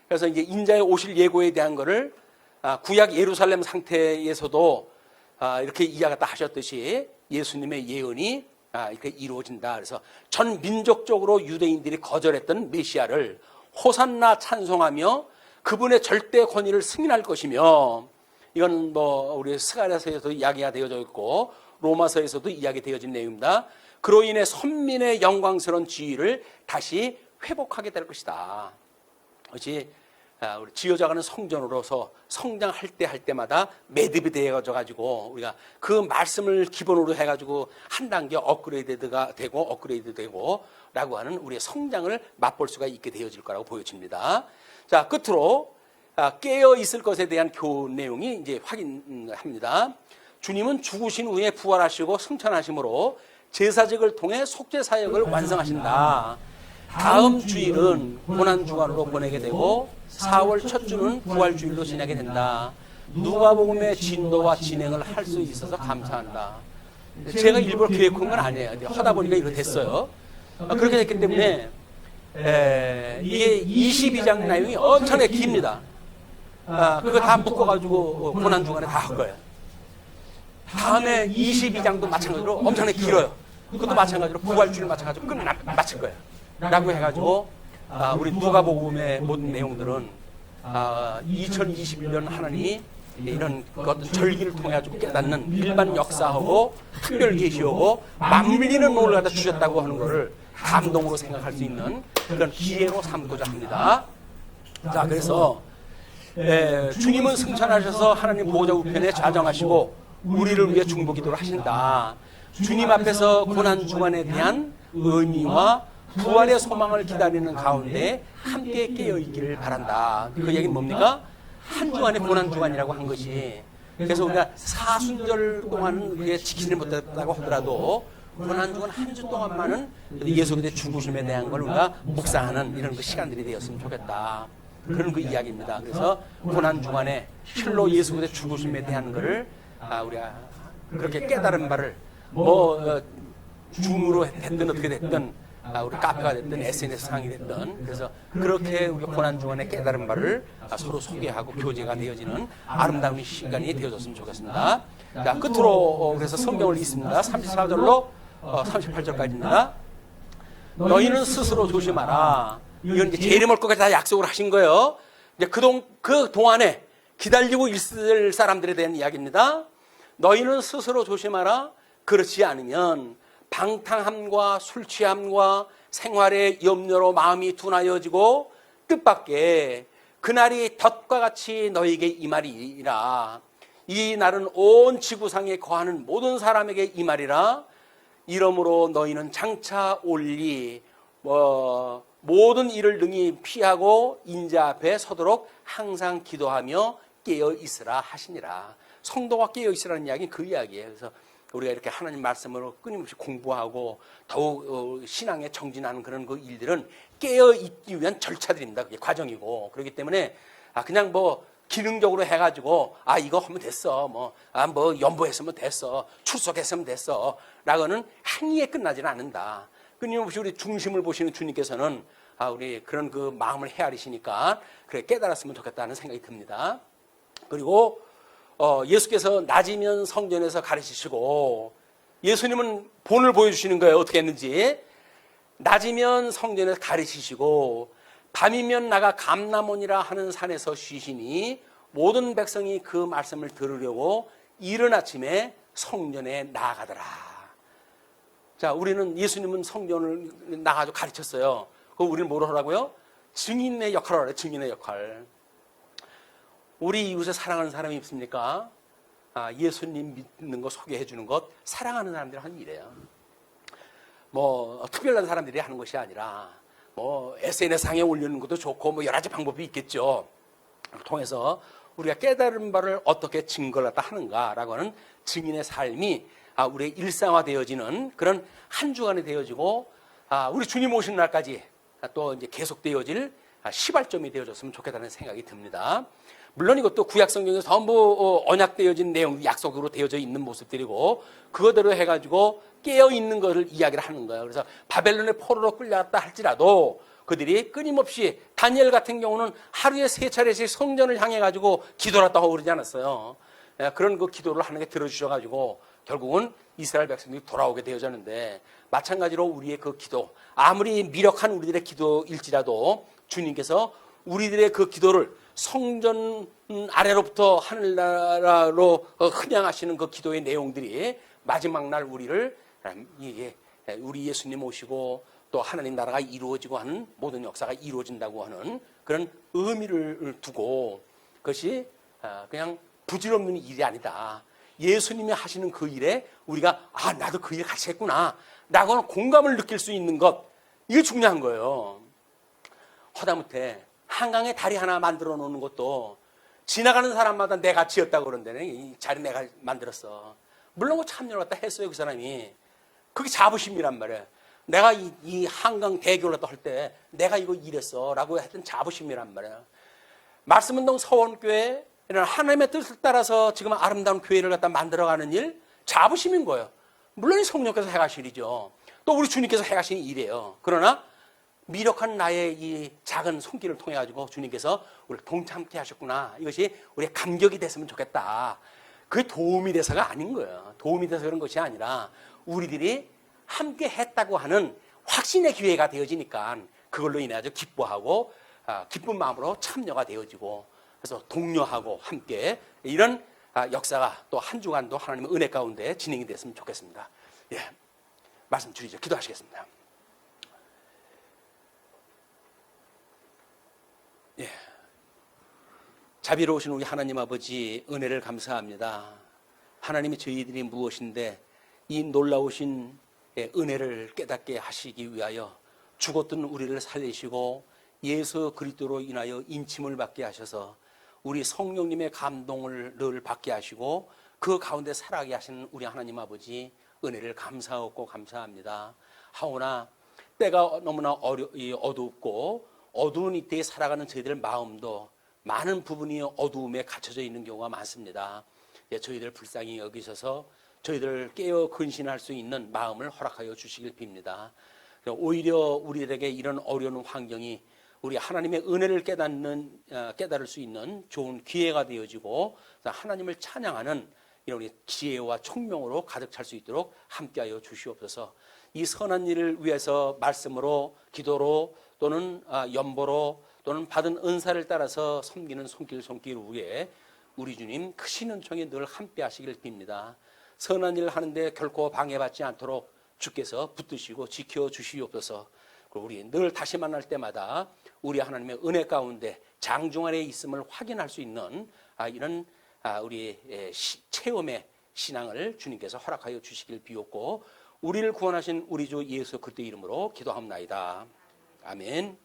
그래서 이제 인자의 오실 예고에 대한 거를 구약 예루살렘 상태에서도 이렇게 이야기했다 하셨듯이 예수님의 예언이 이렇게 이루어진다. 그래서 전 민족적으로 유대인들이 거절했던 메시아를 호산나 찬송하며 그분의 절대 권위를 승인할 것이며 이건 우리 스가랴서에서도 이야기가 되어져 있고 로마서에서도 이야기되어진 내용입니다. 그로 인해 선민의 영광스러운 지위를 다시 회복하게 될 것이다. 그것이 우리 지어져가는 성전으로서 성장할 때마다 매듭이 되어져 가지고 우리가 그 말씀을 기본으로 해가지고 한 단계 업그레이드가 되고 업그레이드 되고 라고 하는 우리의 성장을 맛볼 수가 있게 되어질 거라고 보여집니다. 자, 끝으로 깨어 있을 것에 대한 교훈 내용이 이제 확인합니다. 주님은 죽으신 후에 부활하시고 승천하심으로 제사직을 통해 속죄 사역을 완성하신다. 다음 주일은 고난주간으로 보내게 되고 4월 첫 주는 부활주일로 지나게 된다. 누가복음의 진도와 진행을 할 수 있어서 감사한다. 제가 일부러 계획한 건 아니에요. 하다 보니까 이렇게 됐어요. 그렇게 됐기 때문에 이게 22장 내용이 엄청나게 깁니다. 그거 다 묶어가지고 고난주간에 다 할 거예요. 다음에 22장도 마찬가지로 엄청나게 길어요. 그것도 마찬가지로 부활주일 마찬가지로 마칠 거예요. 라고 해가지고 우리 누가복음의 모든 내용들은 2021년 하나님이 이런 어떤 절기를 통해 가지고 깨닫는 일반 역사하고 특별 계시하고 맞물리는 몸을 갖다 주셨다고 하는 것을 감동으로 생각할 수 있는 그런 기회로 삼고자 합니다. 자, 그래서 주님은 승천하셔서 하나님 보호자 우편에 좌정하시고 우리를 위해 중보기도를 하신다. 주님 앞에서 고난주간에 대한 의미와 부활의 소망을 기다리는 가운데 함께 깨어있기를 바란다. 그 얘기는 뭡니까? 한 주간의 고난주간이라고 한 것이, 그래서 우리가 사순절 동안은 우리가 지키지 못했다고 하더라도 고난주간 한 주 동안만은 예수 그리스도의 죽으심에 대한 걸 우리가 묵상하는 이런 그 시간들이 되었으면 좋겠다. 그런 그 이야기입니다. 그래서 고난주간에 실로 예수 그리스도의 죽으심에 대한 것을 우리가 그렇게 깨달은 바를 줌으로 됐든 어떻게 됐든 우리 카페가 됐든 SNS 상이 됐든 그래서 그렇게 우리 고난주간에 깨달은 바를 서로 소개하고 교제가 되어지는 아름다운 시간이 되어졌으면 좋겠습니다. 자, 끝으로 그래서 성경을 읽습니다. 34절로 38절까지입니다. 너희는 스스로 조심하라. 이건 이제 재림할 것까지 다 약속을 하신 거예요. 이제 그 동안에 기다리고 있을 사람들에 대한 이야기입니다. 너희는 스스로 조심하라. 그렇지 않으면 방탕함과 술 취함과 생활의 염려로 마음이 둔하여지고 뜻밖의 그날이 덫과 같이 너희에게 임하리라. 이 날은 온 지구상에 거하는 모든 사람에게 임하리라. 이러므로 너희는 장차 올리 모든 일을 능히 피하고 인자 앞에 서도록 항상 기도하며 깨어 있으라 하시니라. 성도가 깨어 있으라는 이야기는 그 이야기예요. 그래서 우리가 이렇게 하나님 말씀으로 끊임없이 공부하고 더욱 신앙에 정진하는 그런 그 일들은 깨어 있기 위한 절차들입니다. 그게 과정이고. 그렇기 때문에 그냥 뭐 기능적으로 해가지고 이거 하면 됐어, 뭐 연보했으면 됐어, 출석했으면 됐어 라고는 행위에 끝나지는 않는다. 끊임없이 우리 중심을 보시는 주님께서는 우리 그런 그 마음을 헤아리시니까 그래 깨달았으면 좋겠다는 생각이 듭니다. 그리고 예수께서 낮이면 성전에서 가르치시고, 예수님은 본을 보여주시는 거예요. 어떻게 했는지. 낮이면 성전에서 가르치시고 밤이면 나가 감람원이라 하는 산에서 쉬시니 모든 백성이 그 말씀을 들으려고 이른 아침에 성전에 나아가더라. 자, 우리는 예수님은 성전을 나가서 가르쳤어요. 그럼 우리는 뭐로 하라고요? 증인의 역할을 하래요. 증인의 역할. 우리 이웃에 사랑하는 사람이 있습니까? 예수님 믿는 거 소개해 주는 것, 사랑하는 사람들이 하는 일이에요. 뭐 특별한 사람들이 하는 것이 아니라 뭐 SNS상에 올리는 것도 좋고 뭐 여러 가지 방법이 있겠죠. 통해서 우리가 깨달은 바를 어떻게 증거를 갖다 하는가라고 하는 증인의 삶이 우리의 일상화되어지는 그런 한 주간이 되어지고 우리 주님 오신 날까지 또 이제 계속되어질 시발점이 되어졌으면 좋겠다는 생각이 듭니다. 물론 이것도 구약성경에서 전부 언약되어진 내용, 약속으로 되어져 있는 모습들이고 그거대로 해가지고 깨어있는 것을 이야기를 하는 거예요. 그래서 바벨론의 포로로 끌려갔다 할지라도 그들이 끊임없이 다니엘 같은 경우는 하루에 3차례씩 성전을 향해 가지고 기도를 했다고 그러지 않았어요. 그런 그 기도를 하는 게 들어주셔가지고 결국은 이스라엘 백성들이 돌아오게 되어졌는데, 마찬가지로 우리의 그 기도, 아무리 미력한 우리들의 기도일지라도 주님께서 우리들의 그 기도를 성전 아래로부터 하늘나라로 헌양하시는 그 기도의 내용들이 마지막 날 우리를 우리 예수님 오시고 또 하나님 나라가 이루어지고 하는 모든 역사가 이루어진다고 하는 그런 의미를 두고, 그것이 그냥 부질없는 일이 아니다. 예수님이 하시는 그 일에 우리가 나도 그 일 같이 했구나 라고 하는 공감을 느낄 수 있는 것, 이게 중요한 거예요. 허다못해 한강에 다리 하나 만들어 놓는 것도 지나가는 사람마다 내가 지었다고 그런다네. 이 자리 내가 만들었어. 물론 그 참여를 갖다 했어요, 그 사람이. 그게 자부심이란 말이에요. 내가 이 한강 대교를 갖다 할 때 내가 이거 일했어 라고 했던 자부심이란 말이에요. 말씀운동 서원교회, 하나님의 뜻을 따라서 지금 아름다운 교회를 갖다 만들어가는 일, 자부심인 거예요. 물론 이 성령께서 해가실 일이죠. 또 우리 주님께서 해가신 일이에요. 그러나 미력한 나의 이 작은 손길을 통해 가지고 주님께서 우리를 동참케 하셨구나, 이것이 우리의 감격이 됐으면 좋겠다. 그게 도움이 돼서가 아닌 거예요. 도움이 돼서 그런 것이 아니라 우리들이 함께 했다고 하는 확신의 기회가 되어지니까 그걸로 인해 아주 기뻐하고 기쁜 마음으로 참여가 되어지고, 그래서 독려하고 함께 이런 역사가 또 한 주간도 하나님의 은혜 가운데 진행이 됐으면 좋겠습니다. 예, 말씀 드리죠. 기도하시겠습니다. 예, 자비로우신 우리 하나님 아버지, 은혜를 감사합니다. 하나님이 저희들이 무엇인데 이 놀라우신 은혜를 깨닫게 하시기 위하여 죽었던 우리를 살리시고 예수 그리스도로 인하여 인침을 받게 하셔서 우리 성령님의 감동을 늘 받게 하시고 그 가운데 살아가게 하시는 우리 하나님 아버지, 은혜를 감사하고 감사합니다. 하오나 때가 너무나 어둡고 어두운 이때에 살아가는 저희들 마음도 많은 부분이 어두움에 갇혀져 있는 경우가 많습니다. 저희들 불쌍히 여기셔서 저희들 깨어 근신할 수 있는 마음을 허락하여 주시길 빕니다. 오히려 우리들에게 이런 어려운 환경이 우리 하나님의 은혜를 깨달을 수 있는 좋은 기회가 되어지고 하나님을 찬양하는 이런 우리 지혜와 총명으로 가득 찰 수 있도록 함께하여 주시옵소서. 이 선한 일을 위해서 말씀으로, 기도로 또는 연보로 또는 받은 은사를 따라서 섬기는 손길 위에 우리 주님 크신 은총이 늘 함께하시길 빕니다. 선한 일을 하는데 결코 방해받지 않도록 주께서 붙드시고 지켜주시옵소서. 그리고 우리 늘 다시 만날 때마다 우리 하나님의 은혜 가운데 장중 안에 있음을 확인할 수 있는 이런 우리 체험의 신앙을 주님께서 허락하여 주시길 비옵고 우리를 구원하신 우리 주 예수 그리스도 이름으로 기도합나이다. 아멘.